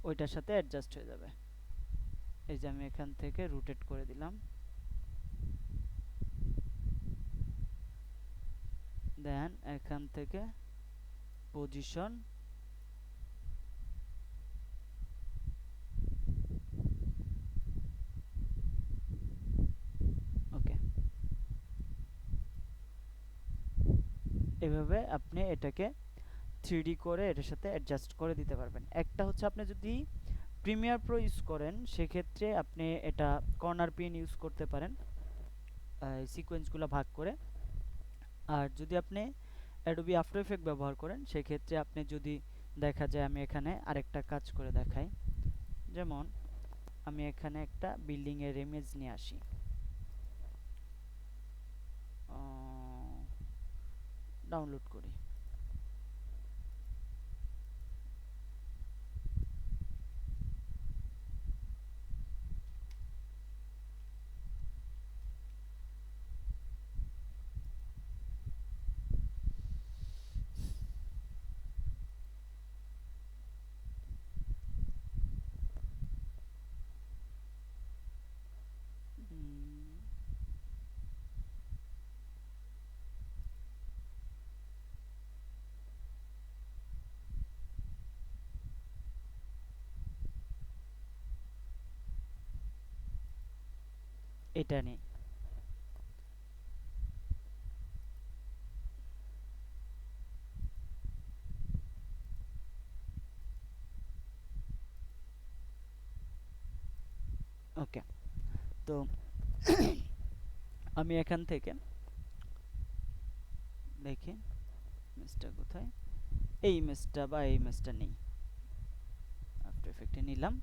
ওইটার সাথে অ্যাডজাস্ট হয়ে যাবে। এই যে আমি এখান থেকে রোটেট করে দিলাম, দেন এখান থেকে পজিশন, এভাবে আপনি এটাকে 3D করে এটার সাথে অ্যাডজাস্ট করে দিতে পারবেন। একটা হচ্ছে আপনি যদি প্রিমিয়ার প্রো ইউজ করেন সেক্ষেত্রে আপনি এটা কর্নার পিন ইউজ করতে পারেন সিকোয়েন্সগুলো ভাগ করে। আর যদি আপনি অ্যাডোবি আফটার ইফেক্ট ব্যবহার করেন সেক্ষেত্রে আপনি যদি দেখা যায়, আমি এখানে আরেকটা কাজ করে দেখাই। যেমন আমি এখানে একটা বিল্ডিং এর ইমেজ নিয়ে আসি, ডাউনলোড করি। উম, এটা নেই। ওকে, তো আমি এখান থেকে দেখি ইমেজটা কোথায়, এই ইমেজটা বা এই ইমেজটা নেই, আফটার ইফেক্টে নিলাম।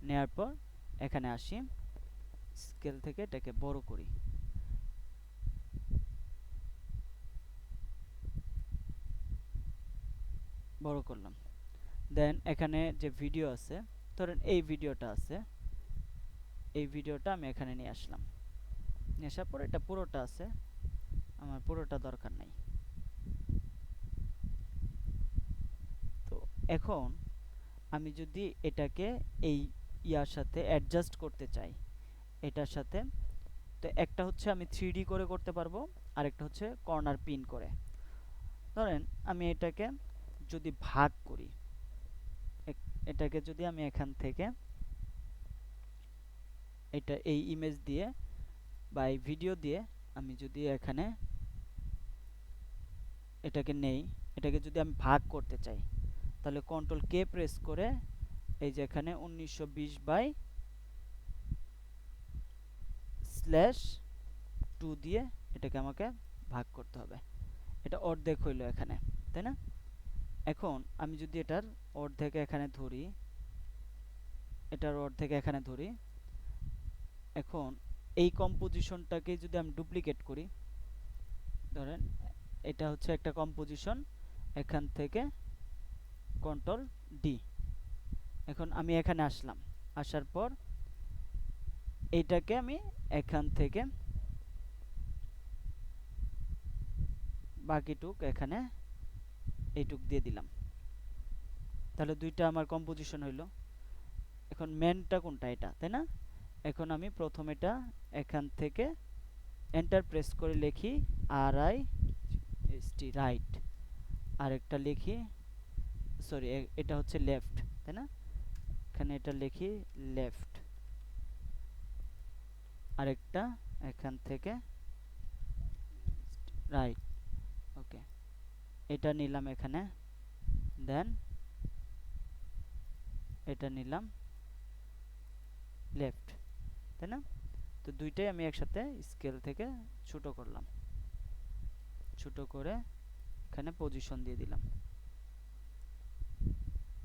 নেওয়ার পর এখানে আসি, স্কেল থেকে এটাকে বড় করি। বড় করলাম। দেন এখানে যে ভিডিও আছে, ধরেন এই ভিডিওটা আছে, এই ভিডিওটা আমি এখানে নিয়ে আসলাম। নিয়ে আসার পর এটা পুরোটা আছে, আমার পুরোটা দরকার নাই। তো এখন আমি যদি এটাকে এই ইয়ার সাথে অ্যাডজাস্ট করতে চাই এটার সাথে, তো একটা হচ্ছে আমি 3D করে করতে পারবো, আরেকটা হচ্ছে কর্নার পিন করে। ধরেন আমি এটাকে যদি ভাগ করি, এটাকে যদি আমি এখান থেকে এটা এই ইমেজ দিয়ে বা এই ভিডিও দিয়ে আমি যদি এখানে এটাকে নেই, এটাকে যদি আমি ভাগ করতে চাই তাহলে কন্ট্রোল কে প্রেস করে এই যে এখানে 1920 বাই /2 দিয়ে এটাকে আমাকে ভাগ করতে হবে। এটা অর্ধেক হইলো এখানে, তাই না? এখন আমি যদি এটার অর্ধেক এখানে ধরি, এটার অর্ধেক এখানে ধরি, এখন এই কম্পোজিশনটাকে যদি আমি ডুপ্লিকেট করি, ধরেন এটা হচ্ছে একটা কম্পোজিশন, এখান থেকে কন্ট্রোল ডি। এখন আমি এখানে আসলাম, আসার পর এইটাকে আমি এখান থেকে বাকিটুক এখানে এইটুক দিয়ে দিলাম, তাহলে দুইটা আমার কম্পোজিশন হইলো। এখন মেনটা কোনটা, এটা, তাই না? এখন আমি প্রথম এটা এখান থেকে এন্টার প্রেস করে লিখি RIST, রাইট। আরেকটা লিখি, সরি এটা হচ্ছে লেফট, তাই না? এখানে এটা লিখি লেফট। আরেকটা এখান থেকে রাইট। ওকে, এটা নিলাম এখানে, দেন এটা নিলাম লেফট, তাই না? তো দুইটাই আমি একসাথে স্কেল থেকে ছোট করলাম, ছোট করে এখানে পজিশন দিয়ে দিলাম,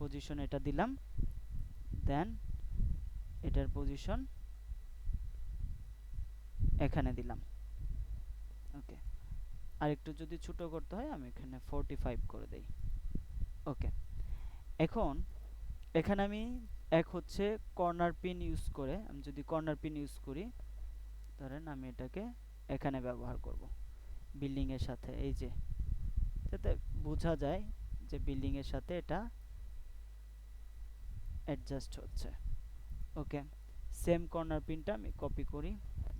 পজিশন এটা দিলাম, দেন এটার পজিশন এখানে দিলাম। ওকে, আর একটু যদি ছোট করতে হয় আমি এখানে 45 করে দেই। ওকে, এখন এখানে আমি এক হচ্ছে কর্নার পিন ইউজ করে, আমি যদি কর্নার পিন ইউজ করি, ধরেন আমি এটাকে এখানে ব্যবহার করব বিল্ডিং এর সাথে, এই যে, যাতে বোঝা যায় যে বিল্ডিং এর সাথে এটা অ্যাডজাস্ট হচ্ছে। ওকে, সেম কর্নার পিনটা আমি কপি করি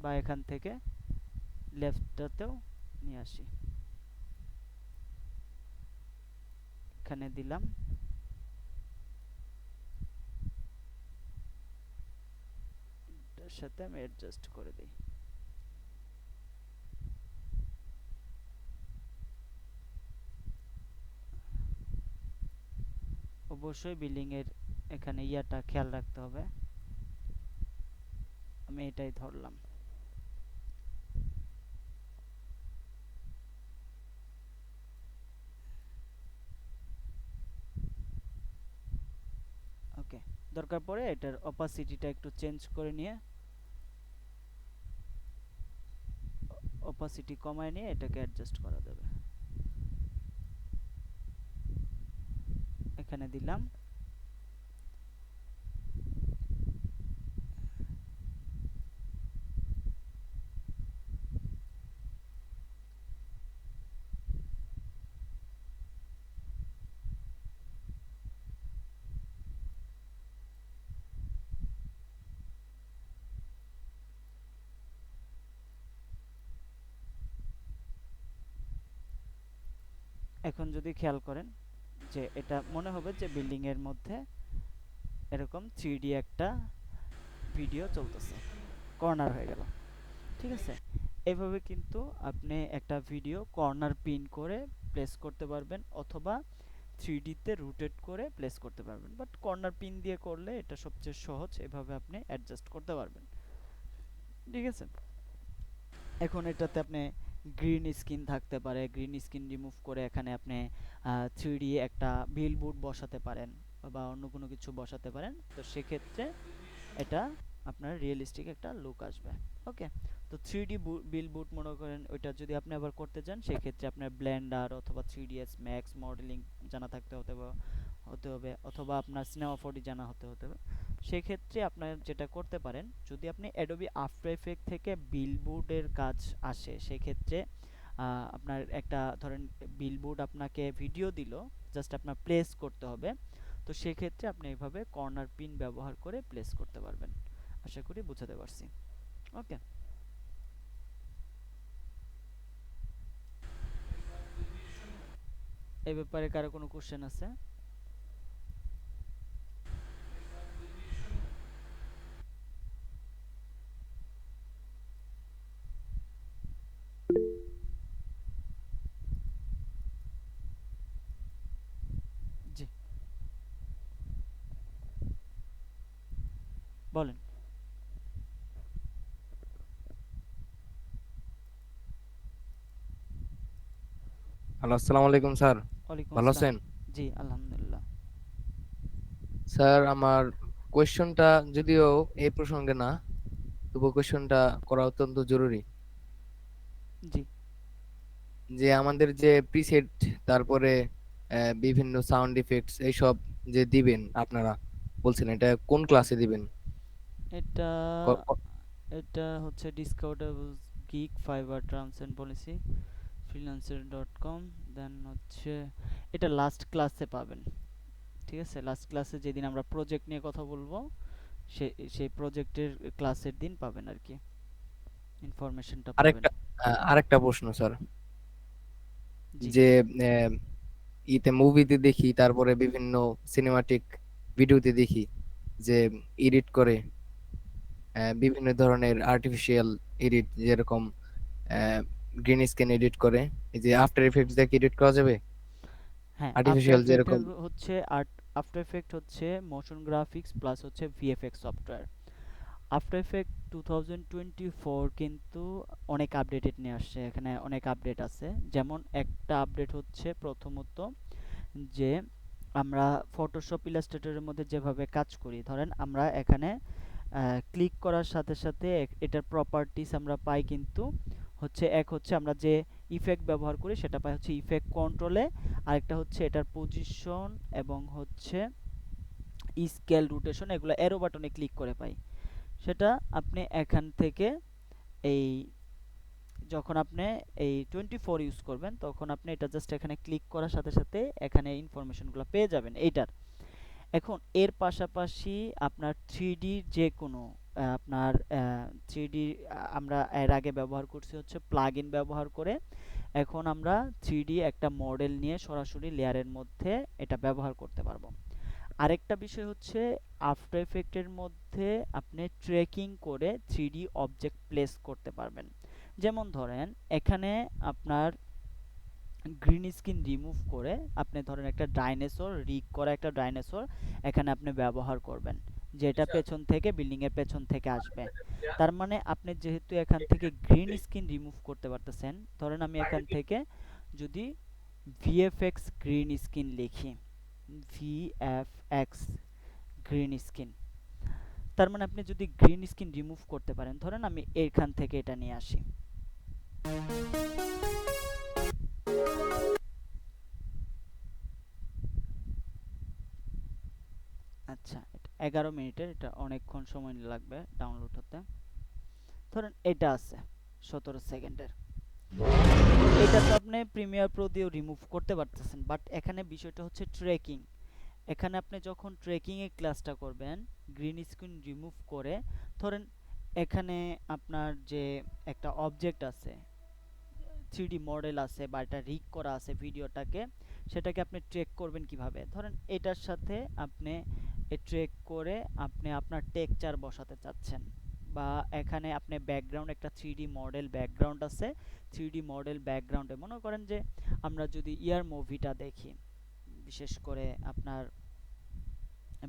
বা এখান থেকে লেফটটাতেও নিয়ে আসি, এখানে দিলাম, এটার সাথে আমি অ্যাডজাস্ট করে দিই। অবশ্যই বিল্ডিং এর এখানে ইয়াটা খেয়াল রাখতে হবে। আমি এটাই ধরলাম। ওকে, দরকার পড়ে এটার অপাসিটিটা একটু চেঞ্জ করে নিয়ে, অপাসিটি কমায় নিয়ে এটাকে অ্যাডজাস্ট করা যাবে। এখানে দিলাম। এখন যদি খেয়াল করেন যে এটা মনে হবে যে বিল্ডিং এর মধ্যে এরকম 3D একটা ভিডিও চলতেছে, কর্নার হয়ে গেল। ঠিক আছে, এভাবে কিন্তু আপনি একটা ভিডিও কর্নার পিন করে প্লেস করতে পারবেন, অথবা 3D তে রোটেট করে প্লেস করতে পারবেন। বাট কর্নার পিন দিয়ে করলে এটা সবচেয়ে সহজ, এভাবে আপনি অ্যাডজাস্ট করতে পারবেন। ঠিক আছে, এখন এটাতে আপনি গ্রিন স্ক্রিন থাকতে পারে, গ্রিন স্ক্রিন রিমুভ করে এখানে আপনি 3D একটা বিলবোর্ড বসাতে পারেন বা অন্য কোনো কিছু বসাতে পারেন। তো সেক্ষেত্রে এটা আপনার রিয়েলিস্টিক একটা লুক আসবে। ওকে, তো 3D বিলবোর্ড মনে করেন ওইটা যদি আপনি আবার করতে চান, সেক্ষেত্রে আপনার ব্লেন্ডার অথবা 3ds ম্যাক্স মডেলিং জানা থাকতে হতে হবে, অথবা আপনার সিনেমা 4D জানা হতে হবে। সেক্ষেত্রে আপনার যেটা করতে পারেন, যদি আপনি অ্যাডোবি আফটার এফেক্ট থেকে বিলবোর্ডের কাজ আসে, সেক্ষেত্রে আপনার একটা ধরেন বিলবোর্ড আপনাকে ভিডিও দিল, জাস্ট আপনার প্লেস করতে হবে। তো সেক্ষেত্রে আপনি এইভাবে কর্নার পিন ব্যবহার করে প্লেস করতে পারবেন। আশা করি বুঝাতে পারছি। ওকে, এই ব্যাপারে কারো কোনো কোশ্চেন আছে? জি, বলেন। হ্যালো, আসসালামু আলাইকুম স্যার। ওয়ালাইকুম ভালো আসসালাম। আছেন? জি, আলহামদুলিল্লাহ। স্যার, আমার কোয়েশ্চনটা যদিও এই প্রসঙ্গে না, তবু কোয়েশ্চনটা করা অত্যন্ত জরুরি। জি, যে আমাদের যে প্রিসেট, তারপরে বিভিন্ন সাউন্ড ইফেক্টস এইসব যে দিবেন আপনারা, বলছেন এটা কোন ক্লাসে দিবেন? এটা ক- ক- এটা হচ্ছে discountable gig Fiverr terms and policy freelancer.com। Then হচ্ছে এটা লাস্ট ক্লাসে পাবেন। ঠিক আছে, লাস্ট ক্লাসে যেদিন আমরা প্রজেক্ট নিয়ে কথা বলবো, সেই প্রজেক্টের ক্লাসের দিন পাবেন আর কি, ইনফরমেশনটা পাবেন। আরেকটা আরেকটা প্রশ্ন স্যার। জি, যে আহ, মুভিতে দেখি, তারপরে বিভিন্ন সিনেমাটিক ভিডিওতে দেখি যে এডিট করে বিভিন্ন ধরনের আর্টিফিশিয়াল এডিট, যেরকম গ্রিন স্ক্রিন এডিট করে, এই যে আফটার ইফেক্টস দিয়ে এডিট করা যাবে হ্যাঁ, আফটার আর্টিফিশিয়াল এফেক্টের যেরকম। হচ্ছে আফটার এফেক্ট হচ্ছে মোশন গ্রাফিক্স প্লাস হচ্ছে ভিএফএক্স সফটওয়্যার। আফটার এফেক্ট 2024 কিন্তু অনেক আপডেটেড নিয়ে আসছে, এখানে অনেক আপডেট আছে। যেমন একটা আপডেট হচ্ছে প্রথমত যে আমরা ফটোশপ ইলাস্ট্রেটরের মধ্যে যেভাবে কাজ করি, ধরেন আমরা এখানে ক্লিক করার সাথে সাথে এটার প্রপার্টিস আমরা পাই, কিন্তু হচ্ছে এক হচ্ছে আমরা যে ইফেক্ট ব্যবহার করি সেটা পাই হচ্ছে ইফেক্ট কন্ট্রোলে, আরেকটা হচ্ছে এটার পজিশন এবং হচ্ছে স্কেল রোটেশন, এগুলো অ্যারো বাটনে ক্লিক করে পাই। সেটা আপনি এখান থেকে এই যখন আপনি এই 24 ইউজ করবেন, তখন আপনি এটা জাস্ট এখানে ক্লিক করার সাথে সাথে এখানে ইনফরমেশনগুলো পেয়ে যাবেন এইটার। এখন এর পাশাপাশি আপনার 3D যে কোনো আপনার 3D আমরা এর আগে ব্যবহার করছি হচ্ছে প্লাগইন ব্যবহার করে। এখন আমরা 3D একটা মডেল নিয়ে সরাসরি লেয়ারের মধ্যে এটা ব্যবহার করতে পারবো। আরেকটা বিষয় হচ্ছে আফটার এফেক্টের মধ্যে আপনি ট্র্যাকিং করে 3D অবজেক্ট প্লেস করতে পারবেন। যেমন ধরেন এখানে আপনার গ্রিন স্ক্রিন রিমুভ করে আপনি ধরেন একটা ডাইনোসর রিগ করা একটা ডাইনোসর এখানে আপনি ব্যবহার করবেন, যেটা পেছন থেকে বিল্ডিং এর পেছন থেকে আসবে। তার মানে আপনি যেহেতু এখান থেকে গ্রিন স্ক্রিন রিমুভ করতে পারতেছেন, ধরেন আমি এখান থেকে যদি ভিএফএক্স গ্রিন স্ক্রিন লিখি, ভিএফএক্স গ্রিন স্ক্রিন, তার মানে আপনি যদি গ্রিন স্ক্রিন রিমুভ করতে পারেন, ধরেন আমি এখান থেকে এটা নিয়ে আসি, আচ্ছা এটা 11 মিনিটের, এটা অনেকক্ষণ সময় লাগবে ডাউনলোড হতে। ধরেন এটা আছে 17 সেকেন্ডের, এটা তো আপনি প্রিমিয়ার প্রো দিয়েও রিমুভ করতে পারতেছেন, বাট এখানে বিষয়টা হচ্ছে ট্রেকিং। এখানে আপনি যখন ট্রেকিং এর ক্লাসটা করবেন গ্রিন স্ক্রিন রিমুভ করে, ধরেন এখানে আপনার যে একটা অবজেক্ট আছে, 3D মডেল আছে বা এটা রিগ করা আছে ভিডিওটাকে, সেটাকে আপনি ট্রেক করবেন কিভাবে, ধরেন এটার সাথে আপনি ট্রেক করে আপনি আপনার টেকচার বসাতে চাচ্ছেন, বা এখানে আপনি ব্যাকগ্রাউন্ড একটা 3D মডেল ব্যাকগ্রাউন্ড আছে, 3D মডেল ব্যাকগ্রাউন্ডে মনে করেন যে আমরা যদি ইয়ার মুভিটা দেখি, বিশেষ করে আপনার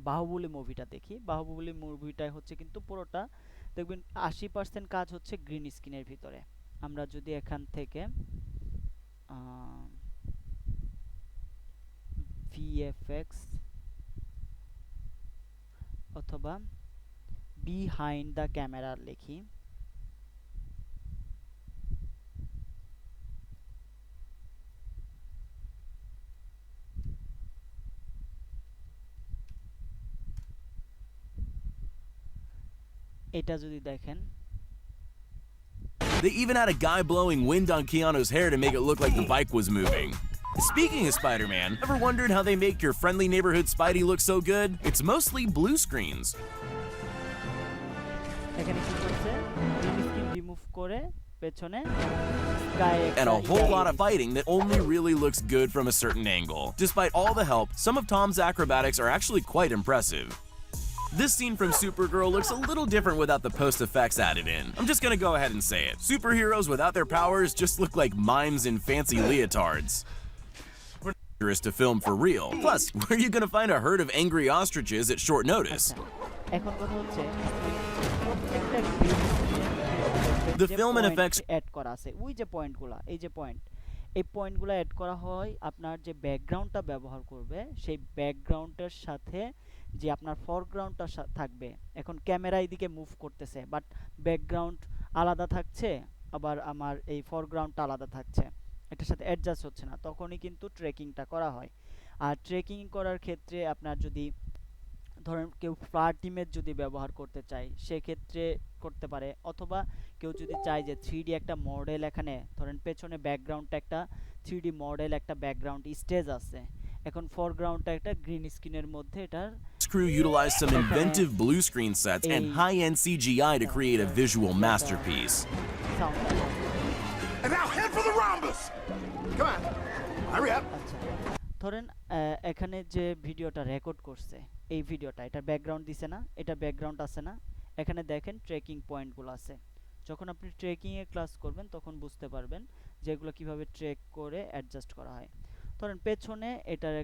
বাহুবলী মুভিটা দেখি, বাহুবলী মুভিটাই হচ্ছে কিন্তু পুরোটা দেখবেন 80% কাজ হচ্ছে গ্রিন স্ক্রিনের ভিতরে। আমরা যদি এখান থেকে ভিএফএক্স অথবা বিহাইন্ড দ্য ক্যামেরা লিখি, এটা যদি দেখেন, They even had a guy blowing wind on Keanu's hair to make it look like the bike was moving. Speaking of Spider-Man, ever wondered how they make your friendly neighborhood Spidey look so good? It's mostly blue screens. এখানে কি করছে, green screen remove করে পেছনে sky And a whole lot of fighting that only really looks good from a certain angle. Despite all the help, some of Tom's acrobatics are actually quite impressive. This scene from Supergirl looks a little different without the post effects added in. I'm just gonna go ahead and say it. Superheroes without their powers just look like mimes in fancy leotards. Dangerous to film for real. Plus, where are you gonna find a herd of angry ostriches at short notice? আচ্ছা, এখন কথা হচ্ছে প্রত্যেকটা green The film and effects add করা আছে, ওই যে পয়েন্টগুলা, এই যে পয়েন্ট, এই পয়েন্টগুলো অ্যাড করা হয় আপনার যে ব্যাকগ্রাউন্ডটা ব্যবহার করবে সেই ব্যাকগ্রাউন্ডের সাথে যে আপনার ফরগ্রাউন্ডটা থাকবে। এখন ক্যামেরা এইদিকে মুভ করতেছে বাট ব্যাকগ্রাউন্ড আলাদা থাকছে, আবার আমার এই ফরগ্রাউন্ডটা আলাদা থাকছে, এটার সাথে অ্যাডজাস্ট হচ্ছে না, তখনই কিন্তু ট্রেকিংটা করা হয়। আর ট্রেকিং করার ক্ষেত্রে আপনার যদি ধরেন কেউ ফ্ল্যাট ইমেজ যদি ব্যবহার করতে চায় সেক্ষেত্রে করতে পারে, অথবা কেউ যদি চায় যে 3D একটা মডেল, এখানে ধরেন পেছনে ব্যাকগ্রাউন্ডটা একটা 3D মডেল একটা ব্যাকগ্রাউন্ড স্টেজ আছে, এখন ফরগ্রাউন্ডটা একটা গ্রিন স্ক্রিনের মধ্যে এটার crew utilized some inventive blue screen sets and high-end CGI to create a visual masterpiece. Sound And now head for the rhombus! Come on, hurry up! আচ্ছা, ধরেন এখানে যে ভিডিওটা রেকর্ড করছে এই ভিডিওটা, এটা ব্যাকগ্রাউন্ড দিছে না, এটা ব্যাকগ্রাউন্ড আছে না, এখানে দেখেন ট্রেকিং পয়েন্টগুলো আছে। যখন আপনি ট্রেকিং এর ক্লাস করবেন তখন বুঝতে পারবেন যে এগুলো কিভাবে ট্রেক করে অ্যাডজাস্ট করা হয়। ধরেন পেছনে এটার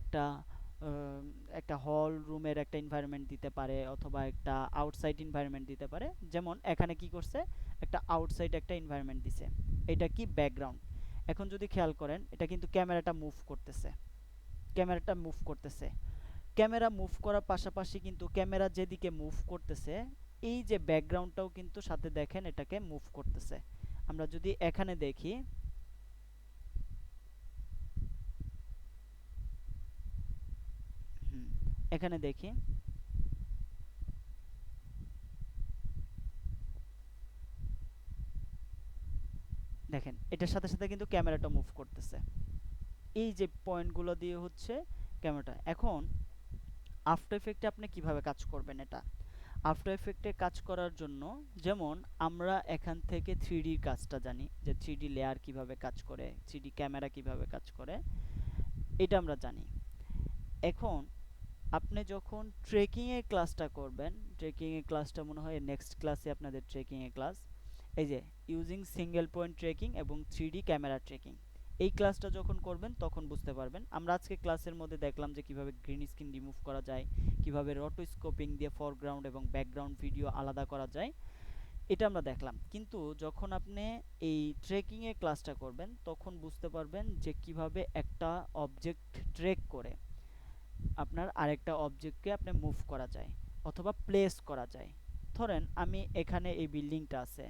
একটা হল রুমের একটা এনভায়রনমেন্ট দিতে পারে, অথবা একটা আউটসাইড এনভায়রনমেন্ট দিতে পারে, যেমন এখানে কি করছে একটা আউটসাইড একটা এনভায়রনমেন্ট দিছে, এটা কি ব্যাকগ্রাউন্ড। এখন যদি খেয়াল করেন এটা কিন্তু ক্যামেরাটা মুভ করতেছে, ক্যামেরাটা মুভ করতেছে, ক্যামেরা মুভ করার পাশাপাশি কিন্তু ক্যামেরা যেদিকে মুভ করতেছে এই যে ব্যাকগ্রাউন্ডটাও কিন্তু সাথে দেখেন এটাকে মুভ করতেছে। আমরা যদি এখানে দেখি, এখানে দেখি দেখেন এটার সাথে সাথে কিন্তু ক্যামেরাটা মুভ করতেছে, এই যে পয়েন্টগুলো দিয়ে হচ্ছে ক্যামেরাটা। এখন আফটার ইফেক্টে আপনি কিভাবে কাজ করবেন, এটা আফটার ইফেক্টে কাজ করার জন্য যেমন আমরা এখান থেকে 3D কাজটা জানি, যে 3D লেয়ার কিভাবে কাজ করে, 3D ক্যামেরা কিভাবে কাজ করে, এটা আমরা জানি। এখন আপনি যখন ট্রেকিং এর ক্লাসটা করবেন, ট্রেকিং এর ক্লাসটা মনে হয় নেক্সট ক্লাসে আপনাদের ট্রেকিং এর ক্লাস, এই যে ইউজিং সিঙ্গেল পয়েন্ট ট্রেকিং এবং 3D ক্যামেরা ট্রেকিং, এই ক্লাসটা যখন করবেন তখন বুঝতে পারবেন। আমরা আজকে ক্লাসের মধ্যে দেখলাম যে কিভাবে গ্রিন স্ক্রিন রিমুভ করা যায়, কিভাবে রোটোস্কোপিং দিয়ে ফরগ্রাউন্ড এবং ব্যাকগ্রাউন্ড ভিডিও আলাদা করা যায়, এটা আমরা দেখলাম। কিন্তু যখন আপনি এই ট্রেকিং এর ক্লাসটা করবেন তখন বুঝতে পারবেন যে কিভাবে একটা অবজেক্ট ট্রেক করে আপনার আরেকটা অবজেক্টকে আপনি মুভ করা যায় অথবা প্লেস করা যায়। ধরেন আমি এখানে এই বিল্ডিংটা আছে,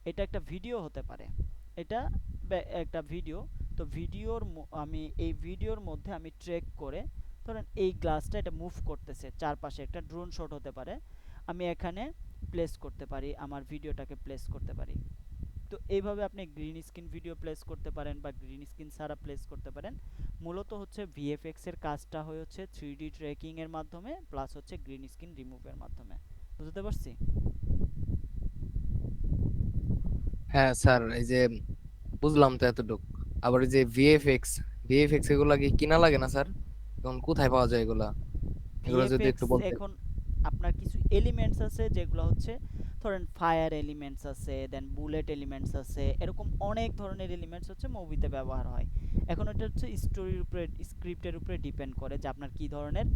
এটা একটা ভিডিও হতে পারে, এটা একটা ভিডিও। তো আমি এই ভিডিওর মধ্যে আমি ট্রেক করে, ধরেন এই গ্লাসটা এটা মুভ করতেছে, চারপাশে একটা ড্রোন শট হতে পারে, আমি এখানে প্লেস করতে পারি, আমার ভিডিওটাকে প্লেস করতে পারি। তো এইভাবে আপনি গ্রিন স্ক্রিন ভিডিও প্লেস করতে পারেন বা গ্রিন স্ক্রিন ছাড়া প্লেস করতে পারেন। মূলত হচ্ছে ভিএফএক্স এর কাজটা হচ্ছে 3D ট্র্যাকিং এর মাধ্যমে প্লাস হচ্ছে গ্রিন স্ক্রিন রিমুভের মাধ্যমে। বুঝতে পারছি? হ্যাঁ স্যার, এই যে বুঝলাম তো এতটুক। আবার এই যে ভিএফএক্স এগুলা কি কিনা লাগে না স্যার? এখন কোথায় পাওয়া যায় এগুলা? এগুলো যদি একটু ভিএফএক্স বলতেন। এখন আপনার কিছু এলিমেন্টস আছে যেগুলো হচ্ছে, ধরেন ফায়ার এলিমেন্টস আছে, দেন বুলেট এলিমেন্টস আছে, এরকম অনেক ধরনের এলিমেন্টস হচ্ছে মুভিতে ব্যবহার হয়। এখন এটা হচ্ছে স্টোরির উপরে, স্ক্রিপ্টের উপরে ডিপেন্ড করে যে আপনার কি ধরনের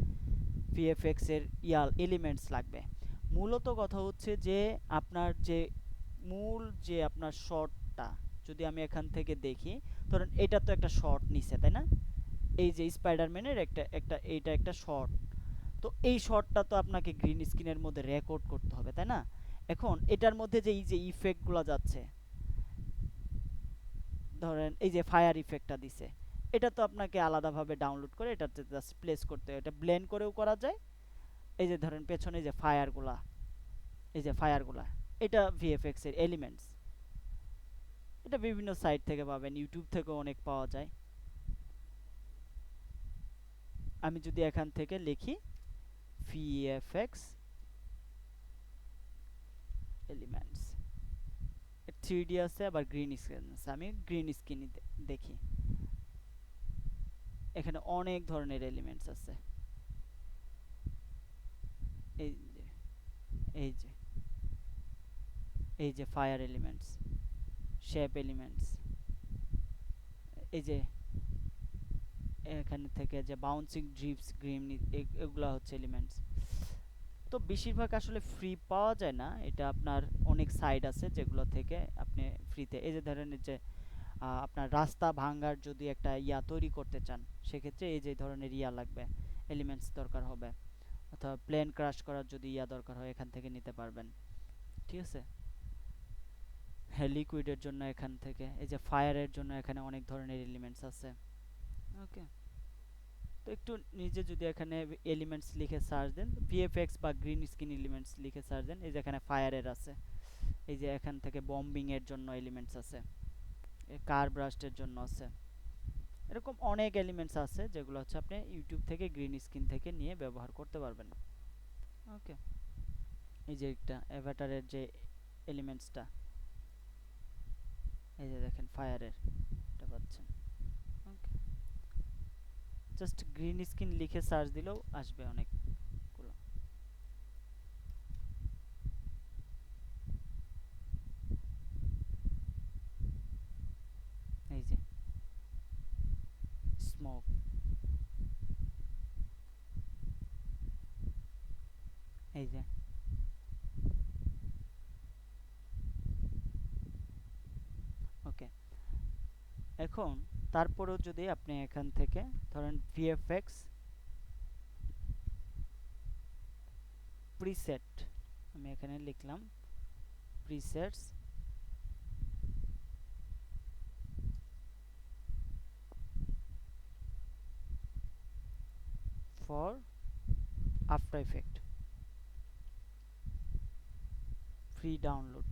ভিএফএক্স এর এলিমেন্টস লাগবে। মূলত কথা হচ্ছে যে আপনার যে মূল যে আপনার শটটা, যদি আমি এখান থেকে দেখি, ধরেন এটা তো একটা শট নিছে, তাই না? এই যে স্পাইডারম্যানের এইটা একটা শট। তো এই শটটা তো আপনাকে গ্রিন স্ক্রিনের মধ্যে রেকর্ড করতে হবে, তাই না? এখন এটার মধ্যে যে এই যে ইফেক্টগুলো যাচ্ছে, ধরেন এই যে ফায়ার ইফেক্টটা দিছে, এটা তো আপনাকে আলাদাভাবে ডাউনলোড করে এটাতে জাস্ট প্লেস করতে হয়। এটা ব্লেন্ড করেও করা যায়। এই যে ধরেন পেছনে যে ফায়ারগুলা, এই যে ফায়ারগুলা, এটা ভিএফএক্স এর এলিমেন্টস। এটা বিভিন্ন সাইট থেকে পাবেন, ইউটিউব থেকেও অনেক পাওয়া যায়। আমি যদি এখান থেকে লিখি ভিএফএক্স এলিমেন্টস, 3D আছে আবার গ্রিন স্ক্রিন আছে, আমি গ্রিন স্ক্রিন দেখি, এখানে অনেক ধরনের এলিমেন্টস আছে। এই যে এই যে এই যে ফায়ার এলিমেন্টস, শেপ এলিমেন্টস, এই যে এখানে থেকে যে বাউন্সিং ড্রিপস, গ্রিন, এগুলা হচ্ছে এলিমেন্টস। তো বেশিরভাগ আসলে ফ্রি পাওয়া যায় না, এটা আপনার অনেক সাইট আছে যেগুলো থেকে আপনি ফ্রিতে, এই যে ধরেন যে আপনার রাস্তা ভাঙার যদি একটা তৈরি করতে চান, সেক্ষেত্রে এই যে ধরনের লাগবে, এলিমেন্টস দরকার হবে। অথবা প্লেন ক্রাশ করার যদি দরকার হয়, এখান থেকে নিতে পারবেন। ঠিক আছে? হ্যাঁ, লিকুইডের জন্য এখান থেকে, এই যে ফায়ারের জন্য এখানে অনেক ধরনের এলিমেন্টস আছে। ওকে, তো একটু নিজে যদি এখানে এলিমেন্টস লিখে সার্চ দেন, ভিএফএক্স বা গ্রিন স্ক্রিন এলিমেন্টস লিখে সার্চ দেন, এই যে এখানে ফায়ারের আছে, এই যে এখান থেকে বম্বিং এর জন্য এলিমেন্টস আছে, কার ব্রাস্টের জন্য আছে, এরকম অনেক এলিমেন্টস আছে যেগুলো হচ্ছে আপনি ইউটিউব থেকে গ্রিন স্ক্রিন থেকে নিয়ে ব্যবহার করতে পারবেন। ওকে, এই যে একটা অ্যাভাটারের যে এলিমেন্টসটা, এই যে দেখেন ফায়ারের, এটা পাচ্ছেন। ওকে, জাস্ট গ্রিন স্ক্রিন লিখে সার্চ দিলেও আসবে অনেকগুলো। এই যে স্মোক, এই যে ওকে। এখন তারপরেও যদি আপনি এখান থেকে ধরেন ভিএফএক্স প্রিসেট, আমি এখানে লিখলাম presets for After Effect, free download,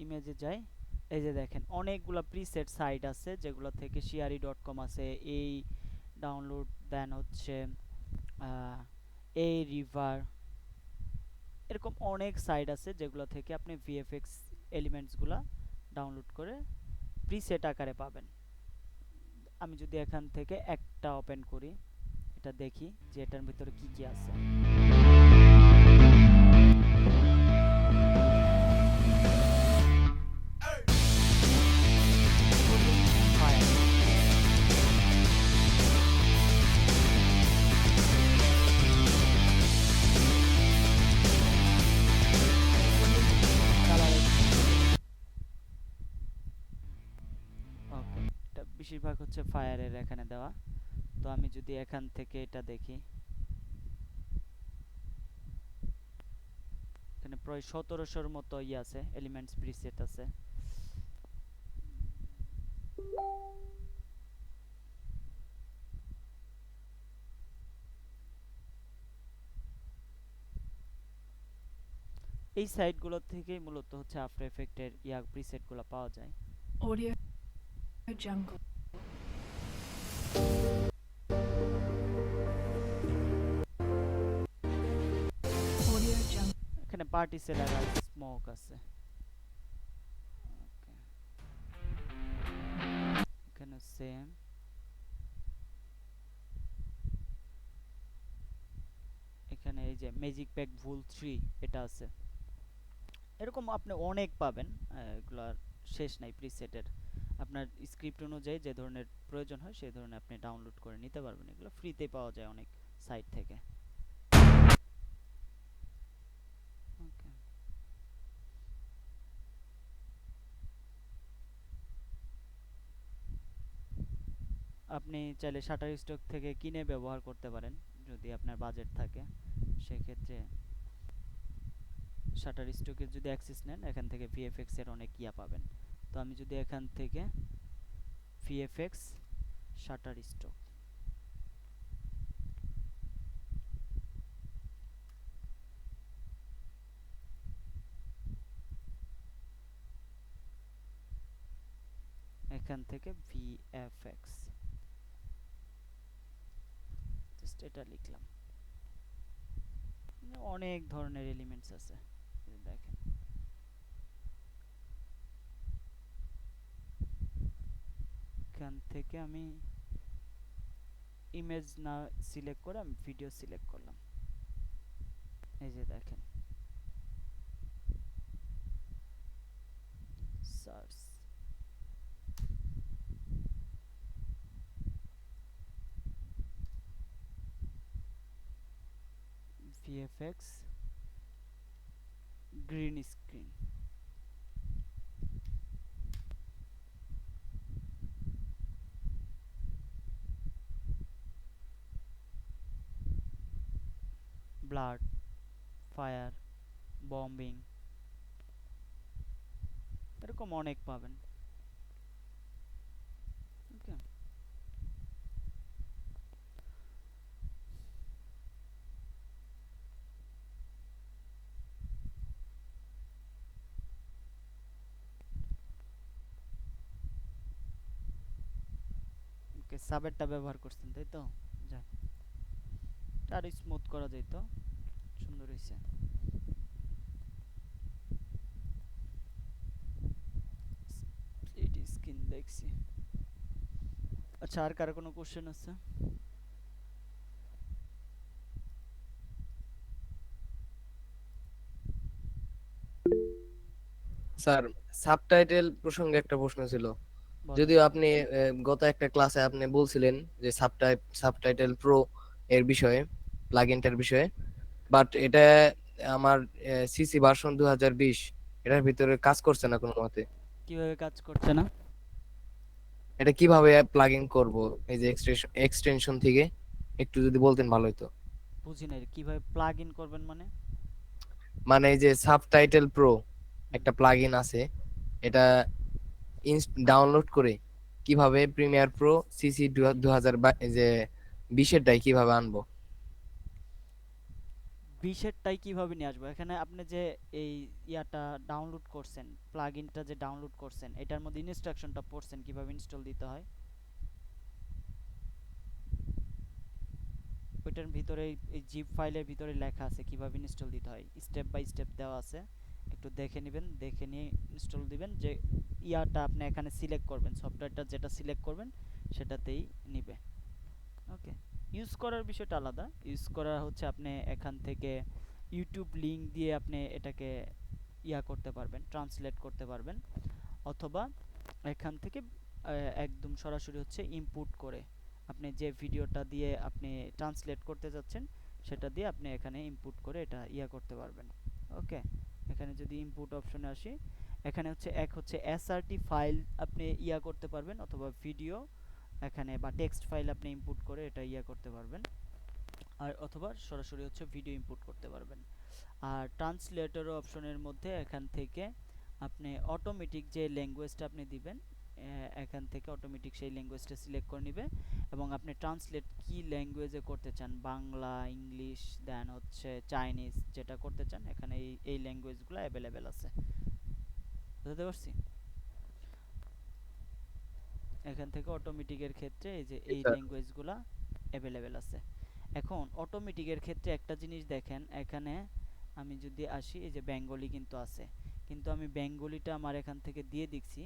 ইমেজে যাই, এই যে দেখেন অনেকগুলো প্রিসেট সাইট আছে যেগুলো থেকে shiari.com আছে, এই ডাউনলোড, দেন হচ্ছে এই রিভার, এরকম অনেক সাইট আছে যেগুলো থেকে আপনি ভিএফএক্স এলিমেন্টসগুলো ডাউনলোড করে প্রিসেট আকারে পাবেন। আমি যদি এখান থেকে একটা ওপেন করি, এটা দেখি যে এটার ভিতরে কি কি আছে। বেশিরভাগ হচ্ছে ফায়ারের এখানে দেওয়া। তো আমি যদি এখান থেকে এটা দেখি, এখানে প্রায় 1700-র মতো আছে, এলিমেন্টস প্রিসেট আছে। এই সাইটগুলো থেকেই মূলত হচ্ছে আফটার এফেক্টের প্রিসেটগুলো পাওয়া যায়। Audio Jungle. Audio Jungle. এখানে পার্টিসেলার আর স্মোক আছে। এখানে সেম। এখানে এই যে ম্যাজিক প্যাক ভুল 3 এটা আছে। এরকম আপনি অনেক পাবেন, এগুলার শেষ নাই প্রিসেটের। আপনার স্ক্রিপ্ট অনুযায়ী যে ধরনের প্রয়োজন হয় সেই ধরনের আপনি ডাউনলোড করে নিতে পারবেন। এগুলো ফ্রিতে পাওয়া যায় অনেক সাইট থেকে। ওকে, আপনি চাইলে শাটার স্টক থেকে কিনে ব্যবহার করতে পারেন যদি আপনার বাজেট থাকে। সেক্ষেত্রে শাটার স্টকের যদি অ্যাক্সেস নেন, এখান থেকে ভিএফএক্স এর অনেক পাবেন। তো আমি যদি এখান থেকে ভিএফএক্স শাটার স্টক, এখান থেকে ভিএফএক্স জাস্ট এটা লিখলাম। অনেক ধরনের এলিমেন্টস আছে, দেখেন। এখান থেকে আমি ইমেজ না সিলেক্ট করে আমি ভিডিও সিলেক্ট করলাম। এই যে দেখেন, search, VFX green screen, blood, fire, bombing, এরকম অনেক পাবেন। ওকে, ওকে, সাবেরটা ব্যবহার করছেন তাই তো? যাক, আর স্মুথ করা যায় তো, সুন্দর হয়েছে। স্ক্রিন দেখছি। আচ্ছা, আর কারো কোনো কোশ্চেন আছে? স্যার, সাবটাইটেল প্রসঙ্গে একটা প্রশ্ন ছিল। বলেন। যদিও আপনি গত একটা ক্লাসে আপনি বলছিলেন যে সাবটাইটেল প্রো এর বিষয়ে, প্লাগইনটার বিষয়ে, বাট এটা আমার সিসি ভার্সন 2020 এটার ভিতরে কাজ করছে না কোনো মতে। কিভাবে কাজ করছে না? এটা কিভাবে প্লাগইন করব এই যে এক্সটেনশন থেকে একটু যদি বলতেন ভালো হতো। বুঝি নাই, কিভাবে প্লাগ ইন করবেন মানে? মানে এই যে সাবটাইটেল প্রো একটা প্লাগইন আছে, এটা ডাউনলোড করে কিভাবে প্রিমিয়ার প্রো সিসি 2020 কিভাবে আনবো? 20-এরটাই কিভাবে নিয়ে আসবো? এখানে আপনি যে এই ডাউনলোড করছেন, প্লাগইনটা যে ডাউনলোড করছেন, এটার মধ্যে ইনস্ট্রাকশনটা পড়ছেন কিভাবে ইনস্টল দিতে হয়। ওইটার ভিতরে এই জিপ ফাইলের ভিতরে লেখা আছে কিভাবে ইনস্টল দিতে হয়, স্টেপ বাই স্টেপ দেওয়া আছে। একটু দেখে নেবেন, দেখে নিয়ে ইনস্টল দিবেন। যে আপনি এখানে সিলেক্ট করবেন, সফটওয়্যারটা যেটা সিলেক্ট করবেন সেটাতেই নিবে। ওকে, ইউজ করার বিষয়টা আলাদা। ইউজ করা হচ্ছে আপনি এখান থেকে ইউটিউব লিংক দিয়ে আপনি এটাকে করতে পারবেন, ট্রান্সলেট করতে পারবেন, অথবা এখান থেকে একদম সরাসরি হচ্ছে ইনপুট করে আপনি যে ভিডিওটা দিয়ে আপনি ট্রান্সলেট করতে যাচ্ছেন সেটা দিয়ে আপনি এখানে ইনপুট করে এটা করতে পারবেন। ওকে, এখানে যদি ইনপুট অপশনে আসি, এখানে হচ্ছে এক হচ্ছে এসআরটি ফাইল আপনি করতে পারবেন, অথবা ভিডিও এখানে বা টেক্সট ফাইল আপনি ইনপুট করে এটা ইয়া করতে পারবেন, আর অথবা সরাসরি হচ্ছে ভিডিও ইনপুট করতে পারবেন। আর ট্রান্সলেটর অপশনের মধ্যে এখান থেকে আপনি অটোমেটিক যে ল্যাঙ্গুয়েজটা আপনি দিবেন এখান থেকে অটোমেটিক সেই ল্যাঙ্গুয়েজটা সিলেক্ট করে নেবে, এবং আপনি ট্রান্সলেট কি ল্যাঙ্গুয়েজে করতে চান, বাংলা, ইংলিশ, দেন হচ্ছে চাইনিজ, যেটা করতে চান এখানে এই ল্যাঙ্গুয়েজগুলো অ্যাভেলেবেল আছে। বুঝতে পারছি? এখান থেকে অটোমেটিকের ক্ষেত্রে এই যে এই ল্যাঙ্গুয়েজগুলো অ্যাভেলেবেল আছে। এখন অটোমেটিকের ক্ষেত্রে একটা জিনিস দেখেন, এখানে আমি যদি আসি এই যে বেঙ্গলি কিন্তু আছে, কিন্তু আমি বেঙ্গলিটা আমার এখান থেকে দিয়ে দিচ্ছি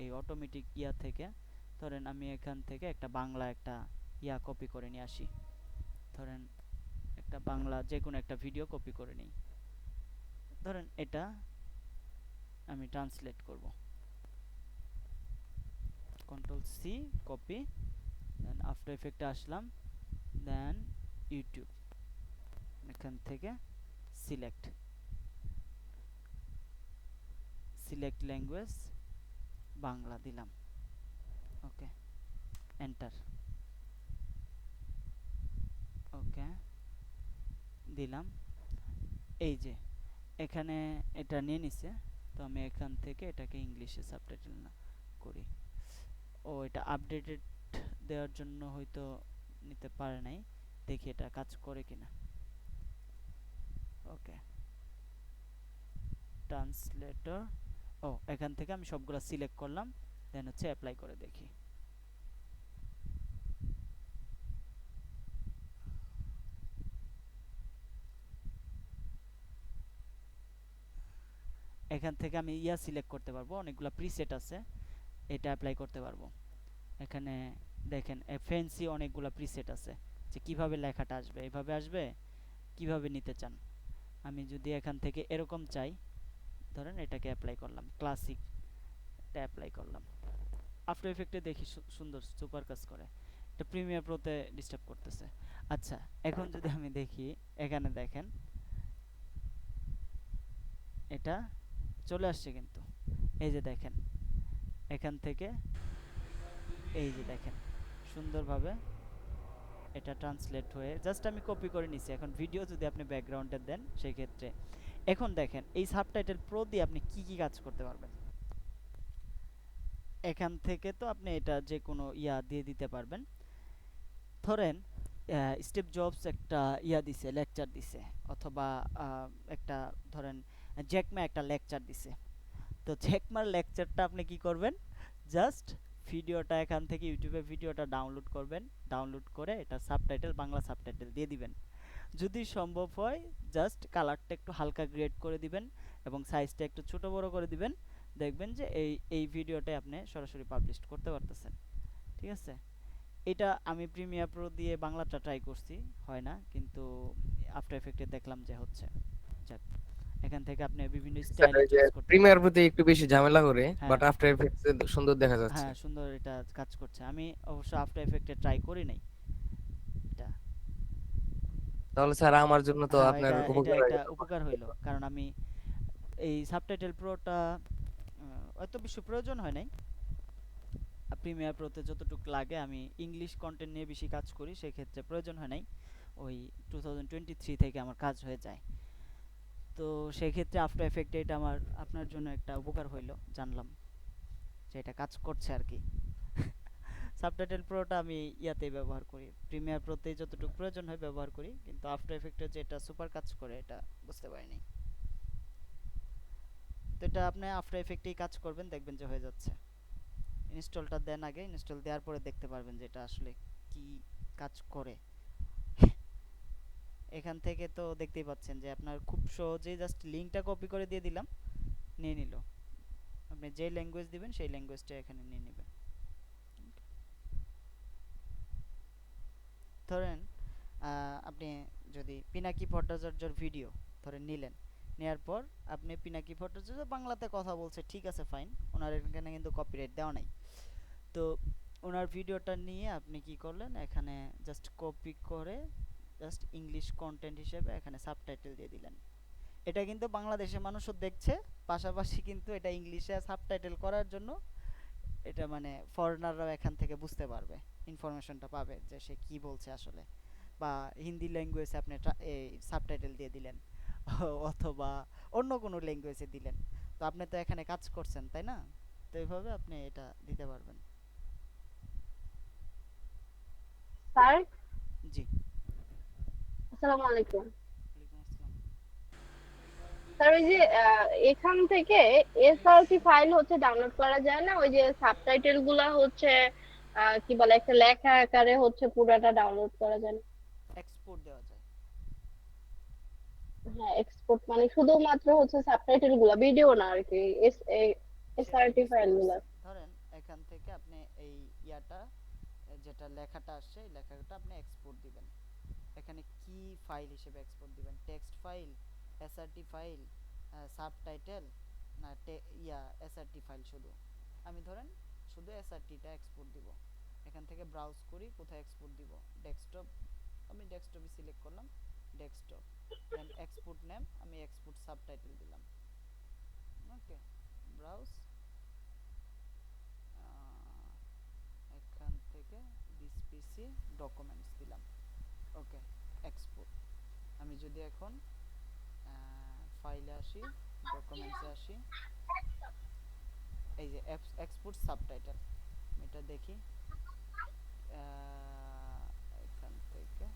এই অটোমেটিক ইয়া থেকে। ধরেন আমি এখান থেকে একটা বাংলা একটা ইয়া কপি করে নিয়ে আসি, ধরেন একটা বাংলা যে কোনো একটা ভিডিও কপি করে নিই, ধরেন এটা আমি ট্রান্সলেট করব, control C copy, then After এফেক্টে আসলাম, দেন ইউটিউব, এখান থেকে সিলেক্ট ল্যাঙ্গুয়েজ বাংলা দিলাম, ওকে, এন্টার, ওকে দিলাম। এই যে এখানে এটা নিয়ে নিছে, তো আমি এখান থেকে এটাকে ইংলিশে সাবটাইটেল না করি। ও এটা আপডেটেড দেওয়ার জন্য হয়তো নিতে পারে নাই, দেখি এটা কাজ করে কিনা। ওকে, ট্রান্সলেটর, ও এখান থেকে আমি সবগুলো সিলেক্ট করলাম, দেন হচ্ছে অ্যাপ্লাই করে দেখি। এখান থেকে আমি ইয়া সিলেক্ট করতে পারবো, অনেকগুলো প্রিসেট আছে, এটা অ্যাপ্লাই করতে পারবো। এখানে দেখেন ফ্যান্সি অনেকগুলো প্রিসেট আছে, যে কিভাবে লেখাটা আসবে, এভাবে আসবে, কিভাবে নিতে চান। আমি যদি এখান থেকে এরকম চাই, ধরেন এটাকে অ্যাপ্লাই করলাম, ক্লাসিক এটা অ্যাপ্লাই করলাম, আফটার এফেক্টে দেখি সুন্দর সুপার কাজ করে। এটা প্রিমিয়ার প্রোতে ডিস্টার্ব করতেছে। আচ্ছা, এখন যদি আমি দেখি, এখানে দেখেন এটা চলে আসছে কিন্তু, এই যে দেখেন এখান থেকে এই যে দেখেন সুন্দরভাবে এটা ট্রান্সলেট হয়ে, জাস্ট আমি কপি করে নিছি। এখন ভিডিও যদি আপনি ব্যাকগ্রাউন্ডে দেন সেই ক্ষেত্রে, এখন দেখেন এই সাবটাইটেল প্রো দিয়ে আপনি কি কি কাজ করতে পারবেন। এখান থেকে তো আপনি এটা যে কোনো ইয়া দিয়ে দিতে পারবেন। ধরেন স্টিভ জবস একটা ইয়া দিছে, লেকচার দিছে, অথবা একটা ধরেন জ্যাক মা একটা লেকচার দিছে, তো জ্যাক মার লেকচারটা আপনি কি করবেন, জাস্ট ভিডিওটা এখান থেকে ইউটিউবে ভিডিওটা ডাউনলোড করবেন, ডাউনলোড করে এটা সাবটাইটেল বাংলা সাবটাইটেল দিয়ে দিবেন। যদি সম্ভব হয় জাস্ট কালারটা একটু হালকা গ্রেড করে দিবেন এবং সাইজটা একটু ছোট বড় করে দিবেন, দেখবেন যে এই ভিডিওটাই আপনি সরাসরি পাবলিশ করতে পারতেছেন। ঠিক আছে, এটা আমি প্রিমিয়ার প্রো দিয়ে বাংলাটা ট্রাই করছি, হয় না, কিন্তু আফটার এফেক্টে দেখলাম যে হচ্ছে। যাক, এখান থেকে আপনি বিভিন্ন স্টাইল চুজ করতে প্রিমিয়ার পারবেন। প্রতি একটু বেশি ঝামেলা করে, হ্যাঁ বাট আফটার এফেক্টস সুন্দর দেখা যাচ্ছে। হ্যাঁ, সুন্দর এটা কাজ করছে। আমি অবশ্য আফটার এফেক্টে ট্রাই করি নাই এটা। তাহলে স্যার আমার জন্য তো হ্যাঁ, আপনার এটা উপকার হয়ে একটা গেল। উপকার হইলো, কারণ আমি এই সাবটাইটেল প্রোটা অত বেশি প্রয়োজন হয় নাই। প্রিমিয়ার প্রোতে যতটুকু লাগে, আমি ইংলিশ কন্টেন্ট নিয়ে বেশি কাজ করি, সেক্ষেত্রে প্রয়োজন হয় নাই। ওই 2023 থেকে আমার কাজ হয়ে যায়। তো সেক্ষেত্রে আফটার এফেক্টে এটা আমার আপনার জন্য একটা উপকার হইলো, জানলাম যে এটা কাজ করছে আর কি। সাবটাইটেল প্রোটা আমি ইয়াতেই ব্যবহার করি, প্রিমিয়ার প্রোতেই যতটুকু প্রয়োজন হয় ব্যবহার করি, কিন্তু আফটার এফেক্টে যে এটা সুপার কাজ করে এটা বুঝতে পারিনি। তো এটা আপনি আফটার এফেক্টেই কাজ করবেন, দেখবেন যে হয়ে যাচ্ছে। ইনস্টলটা দেন আগে, ইনস্টল দেওয়ার পরে দেখতে পারবেন যে এটা আসলে কি কাজ করে। এখান থেকে তো দেখতেই পাচ্ছেন যে আপনার খুব সহজেই জাস্ট লিঙ্কটা কপি করে দিয়ে দিলাম, নিয়ে নিল। আপনি যে ল্যাঙ্গুয়েজ দিবেন সেই ল্যাঙ্গুয়েজটা এখানে নিয়ে নেবেন। ধরেন আপনি যদি পিনাকি ভট্টাচার্যর ভিডিও ধরেন নিলেন, নেওয়ার পর আপনি পিনাকি ভট্টাচার্য বাংলাতে কথা বলছে, ঠিক আছে ফাইন, ওনার এখানে কিন্তু কপিরাইট দেওয়া নাই। তো ওনার ভিডিওটা নিয়ে আপনি কি করলেন, এখানে জাস্ট কপি করে জাস্ট ইংলিশ কন্টেন্ট হিসেবে এখানে সাবটাইটেল দিয়ে দিলেন। এটা কিন্তু বাংলাদেশের মানুষও দেখছে, পাশাপাশি কিন্তু এটা ইংলিশে সাবটাইটেল করার জন্য এটা মানে ফরেনাররাও এখান থেকে বুঝতে পারবে, ইনফরমেশনটা পাবে যে সে কি বলছে আসলে। বা হিন্দি ল্যাঙ্গুয়েজে আপনি এই সাবটাইটেল দিয়ে দিলেন অথবা অন্য কোনো ল্যাঙ্গুয়েজে দিলেন, তো আপনি তো এখানে কাজ করছেন তাই না, তো এইভাবে আপনি এটা দিতে পারবেন। স্যার, জি। আসসালামু আলাইকুম। ওয়ালাইকুম আসসালাম। স্যার, ওই যে এখান থেকে এসআরটি ফাইল হচ্ছে ডাউনলোড করা যায় না? ওই যে সাবটাইটেল গুলা হচ্ছে কি বলে, একটা লেখা আকারে হচ্ছে পুরাটা ডাউনলোড করা যায় না? এক্সপোর্ট দেওয়া যায়। হ্যাঁ, এক্সপোর্ট মানে শুধুমাত্র হচ্ছে সাবটাইটেল গুলা, ভিডিও না আর কি, সেটাই এসআরটি বুঝতে ফাইল গুলা। পারছি। ধরেন এখান থেকে আপনি এই ইয়াটা যেটা লেখাটা আসছে এই লেখাটা আপনি এক্সপোর্ট দিবেন। এখানে কি ফাইল হিসেবে এক্সপোর্ট দিবেন, text file, SRT file, subtitle, না এসআরটি ফাইল শুধু। আমি ধরেন শুধু এসআরটিটা এক্সপোর্ট দিব। এখান থেকে ব্রাউজ করি কোথায় এক্সপোর্ট দিব, ডেস্কটপ, আমি ডেস্কটপই সিলেক্ট করলাম, ডেস্কটপ, দেন এক্সপোর্ট নেম আমি এক্সপোর্ট সাবটাইটেল দিলাম। ওকে, ব্রাউজ, এখান থেকে দিস পিসি ডকুমেন্টস দিলাম। ওকে, এক্সপোর্ট। আমি যদি এখন ফাইলে আসি, ডকুমেন্টসে আসি, এই যে এক্সপোর্ট সাবটাইটেল, এটা দেখি এখান থেকে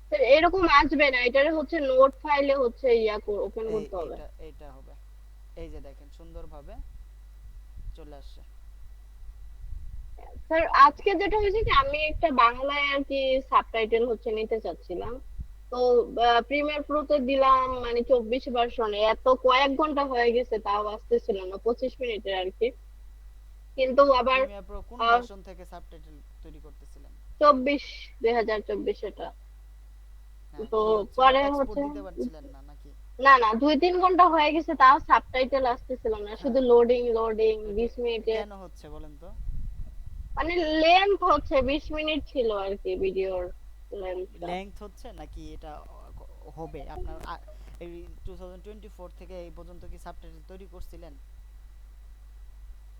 স্যার, এরকম আসবে না, এটারে হচ্ছে নোট ফাইলে হচ্ছে ওপেন এই করতে হবে। এইটা হবে। এই যে দেখেন সুন্দরভাবে চলে আসছে। স্যার, আজকে যেটা হয়েছে কি, আমি একটা বাংলায় আর কি সাবটাইটেল হচ্ছে নিতে চাচ্ছিলাম। তো প্রিমিয়ার প্রোতে দিলাম মানে 24 ভার্সনে, এত কয়েক ঘন্টা হয়ে গেছে তাও আসতেছিল না, 25 মিনিটের আর কি। কিন্তু আবার প্রিমিয়ার প্রো কোন 24 ভার্সন থেকে সাবটাইটেল তৈরি করতেছিলেন? 2024 এটা। হ্যাঁ, তো কি হচ্ছিল, পরে এক্সপোর্ট হচ্ছে দিতে পারছিলেন না নাকি? না না, 2-3 ঘন্টা হয়ে গেছে তাও সাবটাইটেল আসতেছিল না, হ্যাঁ, শুধু লোডিং লোডিং ওইটা 20 মিনিটে। কেন হচ্ছে বলেন তো? মানে লেন্থ হচ্ছে 20 মিনিট ছিল আর কি ভিডিওর লেন্থটা। লেংথ হচ্ছে নাকি এটা হবে আপনার এই 2024 থেকে এই পর্যন্ত কি সাবটাইটেল তৈরি করছিলেন?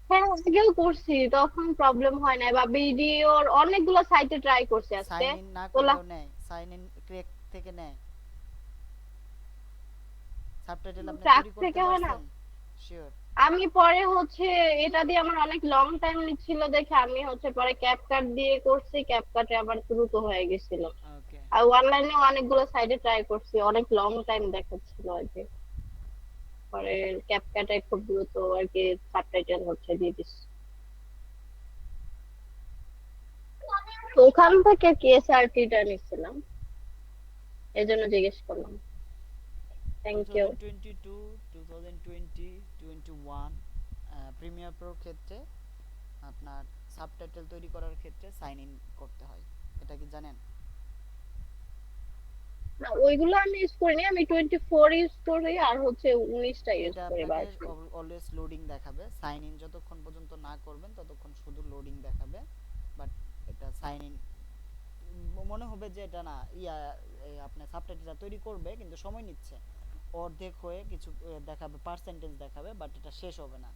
হ্যাঁ, আগেও করছি, তখন প্রবলেম হয় না, বা ভিডিওর অনেকগুলো সাইটে ট্রাই করছি আজকে। সাইন ইন না ওলা করলেও নেয়, সাইন ইন ক্র্যাক থেকে নেয়। সাবটাইটেল আপনি ট্রাক তৈরি করতে থেকে হয় না। পারছেন? শিওর? আমি পরে হচ্ছে এটা দিয়ে আমার অনেক লং টাইম নিচ্ছিল দেখে আমি হচ্ছে পরে ক্যাপকাট দিয়ে করছি, ক্যাপকাটে আবার দ্রুত হয়ে গেছিল। ওকে। আর অনলাইনে অনেকগুলো সাইটে ট্রাই করছি, অনেক লং টাইম দেখাচ্ছিল আর কি। পরে ক্যাপকাটে খুব দ্রুত আর কি সাবটাইটেল হচ্ছে দিয়ে দিচ্ছি। তো ওখান থেকে কেএসআরটি টা নিচ্ছিলাম, এজন্য জিজ্ঞেস করলাম। Thank you. 2022, 2020, 21 প্রিমিয়ার প্রোর ক্ষেত্রে আপনার সাবটাইটেল তৈরি করার ক্ষেত্রে সাইন ইন করতে হয়, এটা কি জানেন? না, ওইগুলো আমি ইউজ করিনি, আমি 24 ইউজ করি আর হচ্ছে 19টা ইউজ এটা করি আপনাকে ভার্সন। অলওয়েজ লোডিং দেখাবে, সাইন ইন যতক্ষণ পর্যন্ত না করবেন ততক্ষণ শুধু লোডিং দেখাবে, বাট এটা সাইন ইন মনে হবে যে এটা না আপনার সাবটাইটেলটা তৈরি করবে কিন্তু সময় নিচ্ছে, অর্ধেক হয়ে কিছু দেখাবে, পার্সেন্টেজ দেখাবে, বাট এটা শেষ হবে না,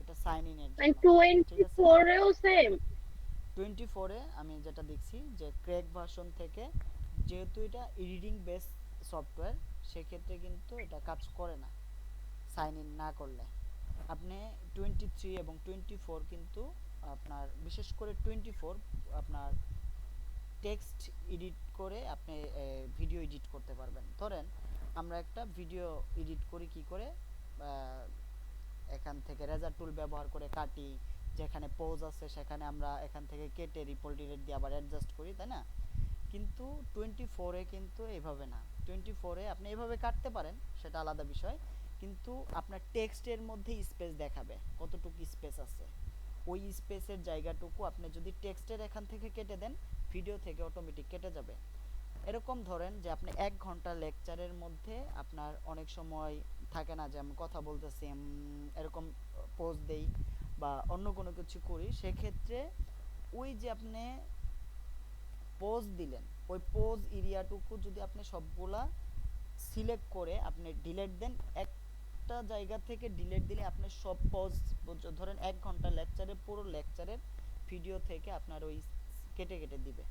এটা সাইন ইন এর মানে জন্য। ঠিক আছে, 24 এও সেম। 24 এ আমি যেটা দেখছি যে ক্র্যাক ভার্সন থেকে, যেহেতু এটা এডিটিং বেস সফটওয়্যার, সেক্ষেত্রে কিন্তু এটা কাজ করে না সাইন ইন না করলে। আপনি 23 এবং 24 কিন্তু আপনার, বিশেষ করে 24 আপনার টেক্সট এডিট করে আপনি ভিডিও এডিট করতে পারবেন। ধরেন আমরা একটা ভিডিও এডিট করি কি করে, এখান থেকে রেজার টুল ব্যবহার করে কাটি, যেখানে পজ আছে সেখানে আমরা এখান থেকে কেটে রিপল ডিলিট দিয়ে আবার অ্যাডজাস্ট করি, তাই না? কিন্তু 24 এ কিন্তু এভাবে না। 24 এ আপনি এভাবে কাটতে পারেন, সেটা আলাদা বিষয়, কিন্তু আপনার টেক্সটের মধ্যে স্পেস দেখাবে কতটুকু স্পেস আছে, ওই স্পেসের জায়গাটুকু আপনি যদি টেক্সটের এখান থেকে কেটে দেন, ভিডিও থেকে অটোমেটিক কেটে যাবে। এরকম ধরেন যে আপনি 1 ঘন্টা লেকচারের মধ্যে আপনার অনেক সময় থাকে না যে আমি কথা বলতেছি এরকম পোজ দেই বা অন্য কোনো কিছু করি, সেক্ষেত্রে ওই যে আপনি পোজ দিলেন, ওই পোজ এরিয়াটুকু যদি আপনি সবগুলা সিলেক্ট করে আপনি ডিলিট দেন, একটা জায়গা থেকে ডিলিট দিলে আপনার সব পজ, ধরেন 1 ঘন্টা লেকচারে, পুরো লেকচারের ভিডিও থেকে আপনার ওই কেটে কেটে দিবে,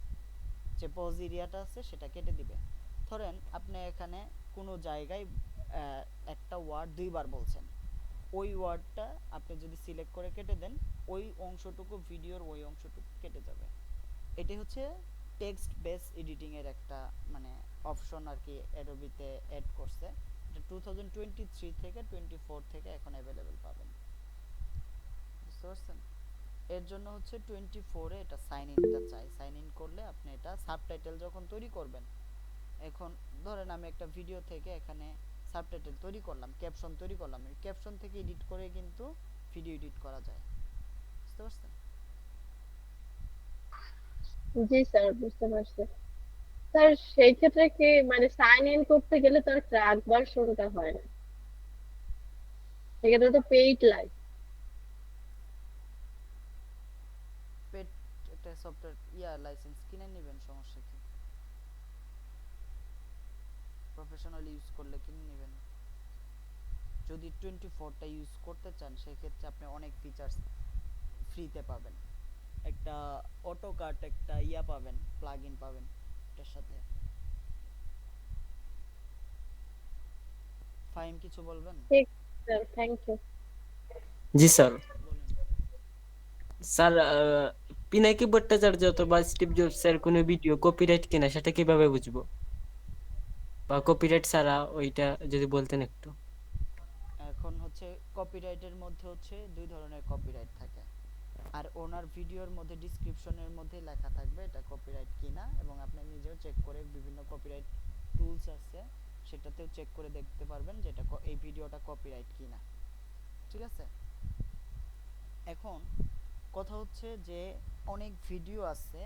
যে পজ এরিয়াটা আছে সেটা কেটে দিবে। ধরেন আপনি এখানে কোনো জায়গায় একটা ওয়ার্ড 2 বার বলছেন, ওই ওয়ার্ডটা আপনি যদি সিলেক্ট করে কেটে দেন, ওই অংশটুকু ভিডিওর ওই অংশটুকু কেটে যাবে। এটাই হচ্ছে টেক্সট বেস এডিটিং এর একটা মানে অপশন আর কি অ্যাডোবিতে অ্যাড করছে। এটা 2023 থেকে 24 থেকে এখন অ্যাভেলেবেল পাবেন, বুঝতে পারছেন? এর জন্য হচ্ছে 24 এ এটা সাইন ইনটা চাই। সাইন ইন করলে আপনি এটা সাবটাইটেল যখন তৈরি করবেন, এখন ধরেন আমি একটা ভিডিও থেকে এখানে সাবটাইটেল তৈরি করলাম, ক্যাপশন তৈরি করলাম, এই ক্যাপশন থেকে এডিট করে কিন্তু ভিডিও এডিট করা যায়, বুঝতে পারছেন? জি স্যার, বুঝতে পারছি। স্যার সেই ক্ষেত্রে কি মানে সাইন ইন করতে গেলে তার ক্র্যাক ভার্সনটা হয় না, সেক্ষেত্রে তো পেইড লাগে। পেট একটা সফটওয়্যার লাইসেন্স কিনে নেবেন, সমস্যা কি? প্রফেশনাল ইউজ করলে কিনে নেবেন। যদি 24টা ইউজ করতে চান সেক্ষেত্রে আপনি অনেক ফিচার্স ফ্রিতে পাবেন। একটা অটোকাট একটা পাবেন, প্লাগইন পাবেন এটার সাথে। ফাইম কিছু বলবেন? ঠিক স্যার, থ্যাংক ইউ। জি স্যার। বলেন। স্যার পিনাকি ভট্টাচার্য অথবা স্টিভ জবসের কোনো ভিডিও কপিরাইট কিনা সেটা কিভাবে বুঝবো, বা কপিরাইট ছাড়া ওইটা যদি বলতেন একটু। এখন হচ্ছে কপিরাইটের মধ্যে হচ্ছে 2 ধরনের কপিরাইট থাকে, আর ওনার ভিডিওর মধ্যে ডেসক্রিপশনের মধ্যে লেখা থাকবে এটা কপিরাইট কিনা, এবং আপনি নিজেও চেক করে বিভিন্ন কপিরাইট টুলস আছে সেটাতেও চেক করে দেখতে পারবেন যে এটা এই ভিডিওটা কপিরাইট কিনা, ঠিক আছে? এখন কথা হচ্ছে যে অনেক ভিডিও আছে,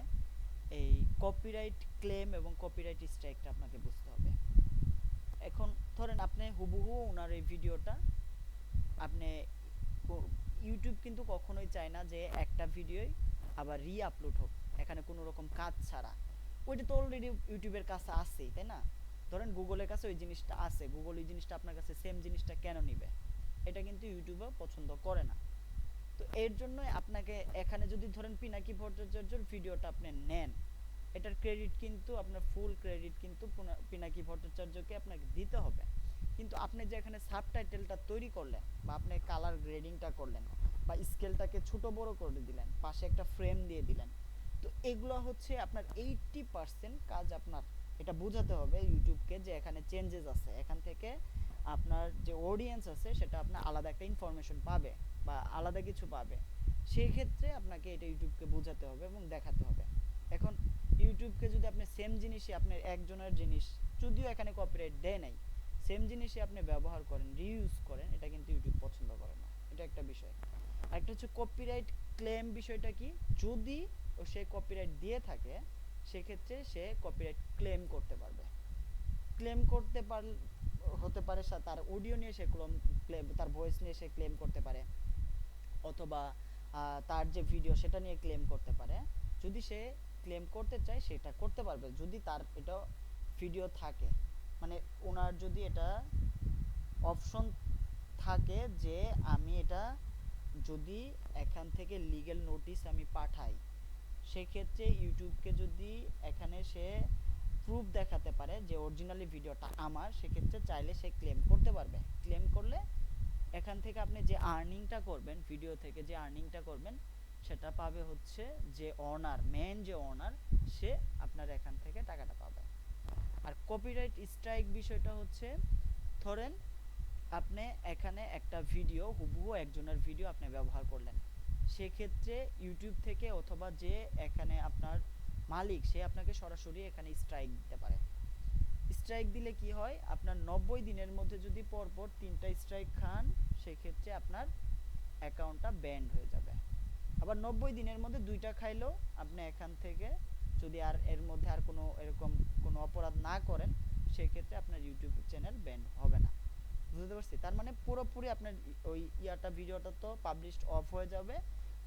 এই কপিরাইট ক্লেম এবং কপিরাইট স্ট্রাইকটা আপনাকে বুঝতে হবে। এখন ধরেন আপনি হুবহু ওনার এই ভিডিওটা আপনি ইউটিউব কিন্তু কখনোই চায় না যে একটা ভিডিওই আবার রি-আপলোড হোক এখানে কোনো রকম কাজ ছাড়া। ওইটা তো অলরেডি ইউটিউবের কাছে আছেই, তাই না? ধরেন গুগলের কাছে ওই জিনিসটা আছে, গুগল ওই জিনিসটা আপনার কাছে সেম জিনিসটা কেন নিবে? এটা কিন্তু ইউটিউবও পছন্দ করে না। তো এর জন্য আপনাকে এখানে যদি ধরেন পিনাকি ভট্টাচার্যর ভিডিওটা আপনি নেন, এটার ক্রেডিট কিন্তু আপনার ফুল ক্রেডিট কিন্তু পিনাকি ভট্টাচার্যকে আপনাকে দিতে হবে। কিন্তু আপনি যে এখানে সাবটাইটেলটা তৈরি করলেন, বা আপনি কালার গ্রেডিংটা করলেন, বা স্কেলটাকে ছোট বড় করে দিলেন, পাশে একটা ফ্রেম দিয়ে দিলেন, তো এগুলো হচ্ছে আপনার 80% কাজ আপনার এটা বোঝাতে হবে ইউটিউবকে যে এখানে চেঞ্জেস আছে, এখান থেকে আপনার যে অডিয়েন্স আছে সেটা আপনার আলাদা একটা ইনফরমেশন পাবে বা আলাদা কিছু পাবে। সেই ক্ষেত্রে আপনাকে এটা ইউটিউবকে বোঝাতে হবে এবং দেখাতে হবে। এখন ইউটিউবকে যদি আপনি সেম জিনিসই আপনার একজনের জিনিস, যদিও এখানে কপিরাইট দেয় নাই, সেম জিনিসই আপনি ব্যবহার করেন, রিইউজ করেন, এটা কিন্তু ইউটিউব পছন্দ করে না। এটা একটা বিষয়। আরেকটা হচ্ছে কপিরাইট ক্লেম। বিষয়টা কি? যদি সে কপিরাইট দিয়ে থাকে সেক্ষেত্রে সে কপিরাইট ক্লেম করতে পারবে। ক্লেম করতে হতে পারে তার অডিও নিয়ে সে ক্লেম, তার ভয়েস নিয়ে সে ক্লেম করতে পারে, অথবা তার যে ভিডিও সেটা নিয়ে ক্লেম করতে পারে। যদি সে ক্লেম করতে চায় সেটা করতে পারবে যদি তার এটা ভিডিও থাকে, মানে ওনার যদি এটা অপশন থাকে যে আমি এটা যদি এখান থেকে লিগ্যাল নোটিশ আমি পাঠাই, সেক্ষেত্রে ইউটিউবকে যদি এখানে সে প্রুফ দেখাতে পারে যে অরিজিনালি ভিডিওটা আমার, সেক্ষেত্রে চাইলে সে ক্লেম করতে পারবে। ক্লেম করলে এখান থেকে আপনি যে আর্নিংটা করবেন, ভিডিও থেকে যে আর্নিংটা করবেন সেটা পাবে হচ্ছে যে অনার, মেন যে অনার, সে আপনার এখান থেকে টাকাটা পাবে। আর কপিরাইট স্ট্রাইক বিষয়টা হচ্ছে, ধরেন আপনি এখানে একটা ভিডিও হুবহু একজনের ভিডিও আপনি ব্যবহার করলেন, সেক্ষেত্রে ইউটিউব থেকে অথবা যে এখানে আপনার মালিক সে আপনাকে সরাসরি এখানে স্ট্রাইক দিতে পারে। স্ট্রাইক দিলে কি হয়, আপনার 90 দিনের মধ্যে যদি পরপর 3টা স্ট্রাইক খান সেক্ষেত্রে আপনার অ্যাকাউন্টটা ব্যান্ড হয়ে যাবে। আবার 90 দিনের মধ্যে 2টা খাইলেও আপনি এখান থেকে যদি আর এর মধ্যে আর কোনো এরকম কোনো অপরাধ না করেন সেক্ষেত্রে আপনার ইউটিউব চ্যানেল ব্যান্ড হবে না। বুঝতে পারছি? তার মানে পুরোপুরি আপনার ওই ভিডিওটা তো পাবলিশড অফ হয়ে যাবে,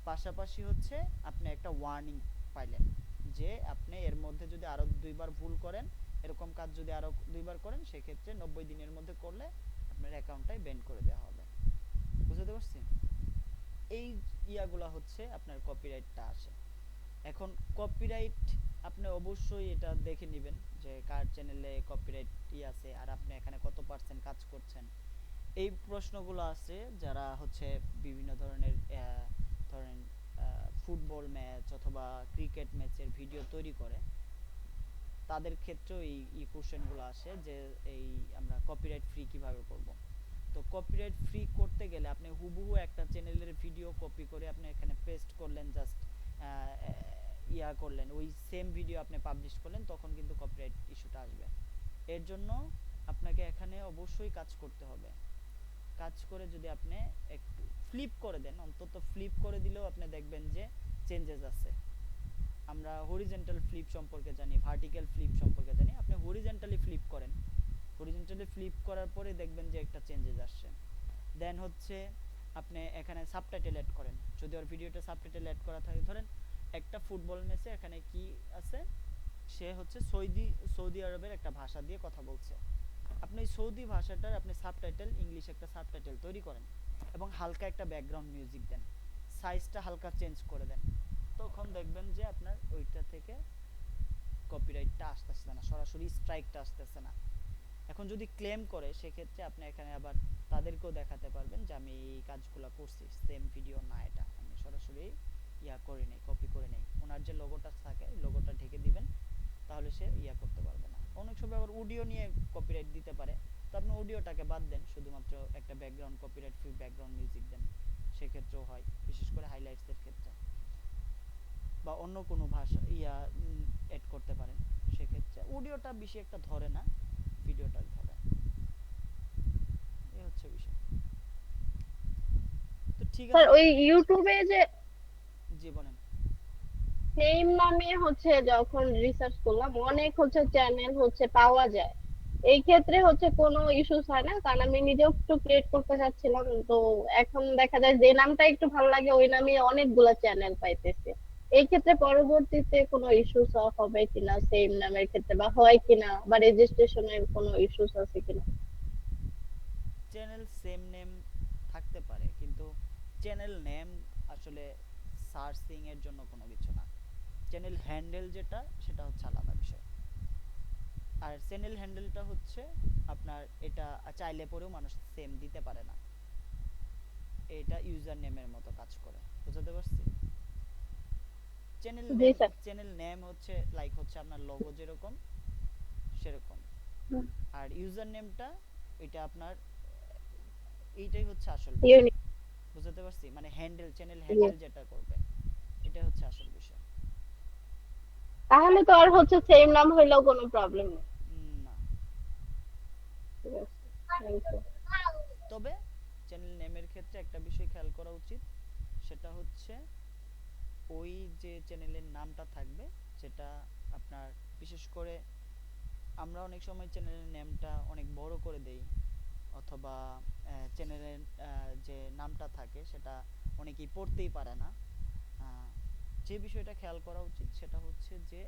পাশাপাশি হচ্ছে আপনি একটা ওয়ার্নিং পাইলেন যে আপনি এর মধ্যে যদি আরো 2বার ভুল করেন, এরকম কাজ যদি আরো 2বার করেন সেক্ষেত্রে 90 দিনের মধ্যে করলে আপনার অ্যাকাউন্টটাই ব্যান করে দেওয়া হবে। বুঝতে পারছি? এই ইয়াগুলা হচ্ছে আপনার কপিরাইটটা আসে। এখন কপিরাইট আপনি অবশ্যই এটা দেখে নেবেন যে কার চ্যানেলে কপিরাইট আছে আর আপনি এখানে কত পার্সেন্ট কাজ করছেন। এই প্রশ্নগুলো আছে যারা হচ্ছে বিভিন্ন ধরনের ধরেন ফুটবল ম্যাচ অথবা ক্রিকেট ম্যাচের ভিডিও তৈরি করে, তাদের ক্ষেত্রেও এই কোশ্চেনগুলো আসে যে এই আমরা কপিরাইট ফ্রি কিভাবে করব। তো কপিরাইট ফ্রি করতে গেলে আপনি হুবহু একটা চ্যানেলের ভিডিও কপি করে আপনি এখানে পেস্ট করলেন, জাস্ট ইয়া করলেন, ওই সেম ভিডিও আপনি পাবলিশ করলেন, তখন কিন্তু কপিরাইট ইস্যুটা আসবে। এর জন্য আপনাকে এখানে অবশ্যই কাজ করতে হবে। কাজ করে যদি আপনি একটু ফ্লিপ করে দেন, অন্তত ফ্লিপ করে দিলেও আপনি দেখবেন যে চেঞ্জেস আছে। আমরা হরিজন্টাল ফ্লিপ সম্পর্কে জানি, ভার্টিক্যাল ফ্লিপ সম্পর্কে জানি। আপনি হরিজন্টালি ফ্লিপ করেন, হরিজন্টালি ফ্লিপ করার পরে দেখবেন যে একটা চেঞ্জেস আসছে। দেন হচ্ছে আপনি এখানে সাবটাইটেল অ্যাড করেন, যদি ওর ভিডিওটা সাবটাইটেল অ্যাড করা থাকে। ধরেন একটা ফুটবল ম্যাচে এখানে কি আছে, সে হচ্ছে সৌদি আরবের একটা ভাষা দিয়ে কথা বলছে। আপনি সৌদি ভাষাটার আপনি সাবটাইটেল ইংলিশ একটা সাবটাইটেল তৈরি করেন এবং হালকা একটা ব্যাকগ্রাউন্ড মিউজিক দেন, সাইজটা হালকা চেঞ্জ করে দেন, তখন দেখবেন যে আপনার ওইটা থেকে কপিরাইটটা আসতেছে না, সরাসরি স্ট্রাইকটা আসতেছে না। এখন যদি ক্লেম করে সেক্ষেত্রে আপনি এখানে আবার তাদেরকেও দেখাতে পারবেন যে আমি এই কাজগুলো করছি, সেম ভিডিও না, এটা আমি সরাসরি ইয়া করে নেই, কপি করে নেই। ওনার যে লোগোটা থাকে লোগোটা ঢেকে দিবেন, তাহলে সে ইয়া করতে পারবে না। অনেক সময় আবার অডিও নিয়ে কপিরাইট দিতে পারে, তো আপনি অডিওটাকে বাদ দেন, শুধুমাত্র একটা background copyright free background music দেন, সেক্ষেত্রেও হয়, বিশেষ করে হাইলাইটসের ক্ষেত্রে। বা অন্য কোনো ভাষা অ্যাড করতে পারেন, সেক্ষেত্রে অডিওটা বেশি একটা ধরে না, ভিডিওটা ধরে। এই হচ্ছে বিষয়। তো ঠিক স্যার আছে। ওই ইউটিউবে যে জি বলেন। নেম নামে হচ্ছে যখন রিসার্চ করলাম অনেক হচ্ছে চ্যানেল হচ্ছে পাওয়া যায়, এই ক্ষেত্রে হচ্ছে কোনো ইস্যুস হয় না? কারণ আমি নিজেও একটু ক্রিয়েট করতে চাচ্ছিলাম, তো এখন দেখা যায় যে নামটা একটু ভালো লাগে ওই নামে অনেকগুলা চ্যানেল পাইতেছে। এই ক্ষেত্রে পরবর্তীতে কোনো ইস্যুস হবে কিনা সেম নামের ক্ষেত্রে, বা হয় কিনা, বা রেজিস্ট্রেশনের কোনো ইস্যুস আছে কিনা? চ্যানেল সেম নেম থাকতে পারে, কিন্তু চ্যানেল নেম আসলে সার্চিং এর জন্য কোনো কিছু না। চ্যানেল হ্যান্ডেল যেটা, সেটা হচ্ছে আলাদা বিষয়। আর চ্যানেল হ্যান্ডেলটা হচ্ছে আপনার এটা চাইলে পরেও মানুষ সেম দিতে পারে না, এটা ইউজার নেমের মতো কাজ করে। বুঝতে পারছি? জি স্যার। চ্যানেল নেম হচ্ছে লাইক হচ্ছে আপনার লোগো যেরকম সেরকম, আর ইউজার নেমটা এটা আপনার এইটাই হচ্ছে আসল বিষয়। ইউনিক। বুঝতে পারছি? মানে হ্যান্ডেল, চ্যানেল হ্যান্ডেল যেটা করবে এটা হচ্ছে আসল বিষয়। তাহলে তো আর হচ্ছে সেম নাম হইলেও কোনো প্রবলেম নেই। না, ঠিক আছে, থ্যাংক ইউ। তবে চ্যানেল নেমের ক্ষেত্রে একটা বিষয় খেয়াল করা উচিত, সেটা হচ্ছে ওই যে চ্যানেলের নামটা থাকবে, যেটা আপনার বিশেষ করে আমরা অনেক সময় চ্যানেলের নেমটা অনেক বড় করে দেই, অথবা চ্যানেলের যে নামটা থাকে সেটা অনেকেই পড়তেই পারে না। যে বিষয়টা খেয়াল করা উচিত সেটা হচ্ছে যে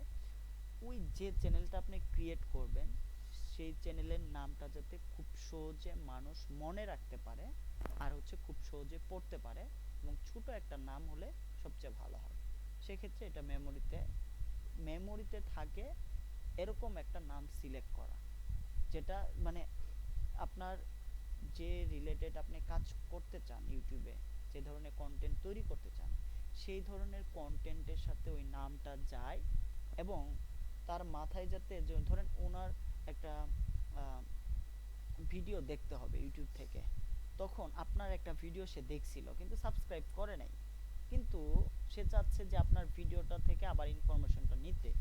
ওই যে চ্যানেলটা আপনি ক্রিয়েট করবেন সেই চ্যানেলের নামটা যাতে খুব সহজে মানুষ মনে রাখতে পারে, আর হচ্ছে খুব সহজে পড়তে পারে, এবং ছোট একটা নাম হলে সবচেয়ে ভালো হয়। সেক্ষেত্রে এটা মেমোরিতে থাকে এরকম একটা নাম সিলেক্ট করা, যেটা মানে আপনার যে রিলেটেড আপনি কাজ করতে চান, ইউটিউবে যে ধরনের কন্টেন্ট তৈরি করতে চান সেই ধরনের কন্টেন্টের সাথে ওই নামটা যায়, এবং তার মাথায় যাতে ধরেন ওনার একটা ভিডিও দেখতে হবে ইউটিউব থেকে, তখন আপনার একটা ভিডিও সে দেখছিল কিন্তু সাবস্ক্রাইব করে নাই, কিন্তু সে চাচ্ছে যে আপনার ভিডিওটা থেকে আবার ইনফরমেশনটা নিতে,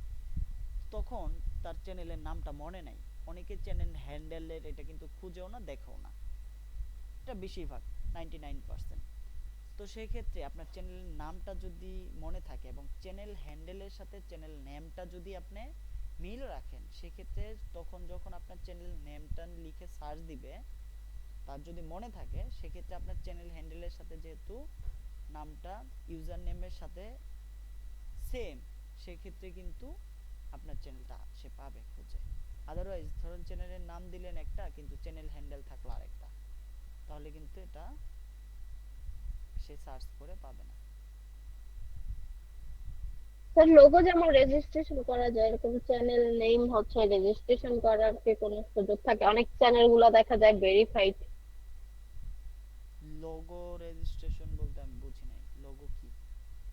তখন তার চ্যানেলের নামটা মনে নাই। অনেকে চ্যানেল হ্যান্ডেলের এটা কিন্তু খুঁজেও না, দেখেও না, এটা বেশিরভাগ 99%। তো সেই ক্ষেত্রে আপনার চ্যানেলের নামটা যদি মনে থাকে এবং চ্যানেল হ্যান্ডেলের সাথে চ্যানেল নেমটা যদি আপনি মিল রাখেন, সেক্ষেত্রে তখন যখন আপনার চ্যানেল নেমটা লিখে সার্চ দিবে, তার যদি মনে থাকে, সেক্ষেত্রে আপনার চ্যানেল হ্যান্ডেলের সাথে যেহেতু নামটা ইউজার নেমের সাথে সেম, সেক্ষেত্রে কিন্তু আপনার চ্যানেলটা সে পাবে খুঁজে। আদারওয়াইজ ধরুন চ্যানেলের নাম দিলেন একটা কিন্তু চ্যানেল হ্যান্ডেল থাকলো আরেকটা, তাহলে কিন্তু এটা সে সার্চ করে পাবে না। স্যার লোগো যেমন রেজিস্ট্রেশন করা যায়, এরকম চ্যানেল নেম হচ্ছে রেজিস্ট্রেশন করার কি কোনো সুযোগ থাকে? অনেক চ্যানেল গুলা দেখা যায় ভেরিফাইড। লোগো রেজিস্ট্রেশন বলতে আমি বুঝি নাই, লোগো কি?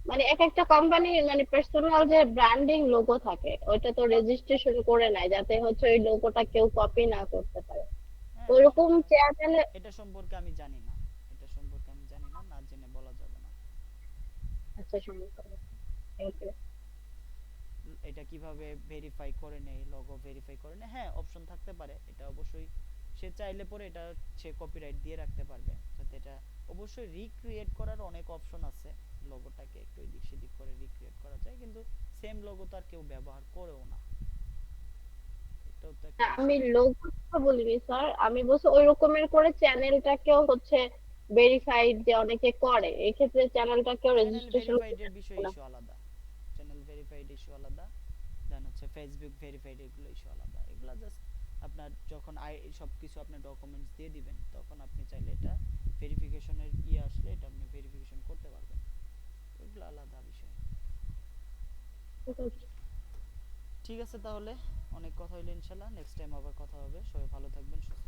মানে এক একটা কোম্পানির মানে পার্সোনাল যে ব্র্যান্ডিং লোগো থাকে ওইটা তো রেজিস্ট্রেশন করে নেয় যাতে হচ্ছে ওই লোগোটা কেউ কপি না করতে পারে। হ্যাঁ, ওইরকম চ্যানেলে এটা সম্পর্কে আমি জানি না, এটা সম্পর্কে আমি জানি না, না জেনে বলা যাবে না। আচ্ছা সমস্যা নেই। Thank you. এটা কিভাবে ভেরিফাই করে নেয়, লোগো ভেরিফাই করে নেয়, হ্যাঁ অপশন থাকতে পারে, এটা অবশ্যই সে চাইলে পরে এটা সে কপিরাইট দিয়ে রাখতে পারবে, যাতে এটা অবশ্যই রিক্রিয়েট করার অনেক অপশন আছে, লোগোটাকে একটু এদিক সেদিক করে রিক্রিয়েট করা যায়, কিন্তু সেম লোগো তো আর কেউ ব্যবহার করেও না, এটাও তো একটা আমি বিষয়। লোগো কথা বলিনি স্যার, আমি বলছি ওই রকমের করে চ্যানেলটাকেও হচ্ছে ভেরিফাইড যে অনেকে করে, এই ক্ষেত্রে চ্যানেলটাকেও চ্যানেল রেজিস্ট্রেশন ভেরিফাইড করতে এর বিষয় হবে না? ইস্যু আলাদা, চ্যানেল ভেরিফাইড ইস্যু আলাদা, দেন হচ্ছে ফেসবুক ভেরিফাইড, এগুলো ইস্যু আলাদা, এগুলো জাস্ট আপনার যখন সবকিছু আপনি ডকুমেন্টস দিয়ে দিবেন তখন আপনি চাইলে এটা ভেরিফিকেশনের আসলে এটা আপনি ভেরিফিকেশন করতে পারবেন, এগুলো আলাদা বিষয়। ঠিক আছে। ঠিক আছে তাহলে, অনেক কথা হইলো, ইনশাল্লাহ নেক্সট টাইম আবার কথা হবে, সবাই ভালো থাকবেন, সুস্থ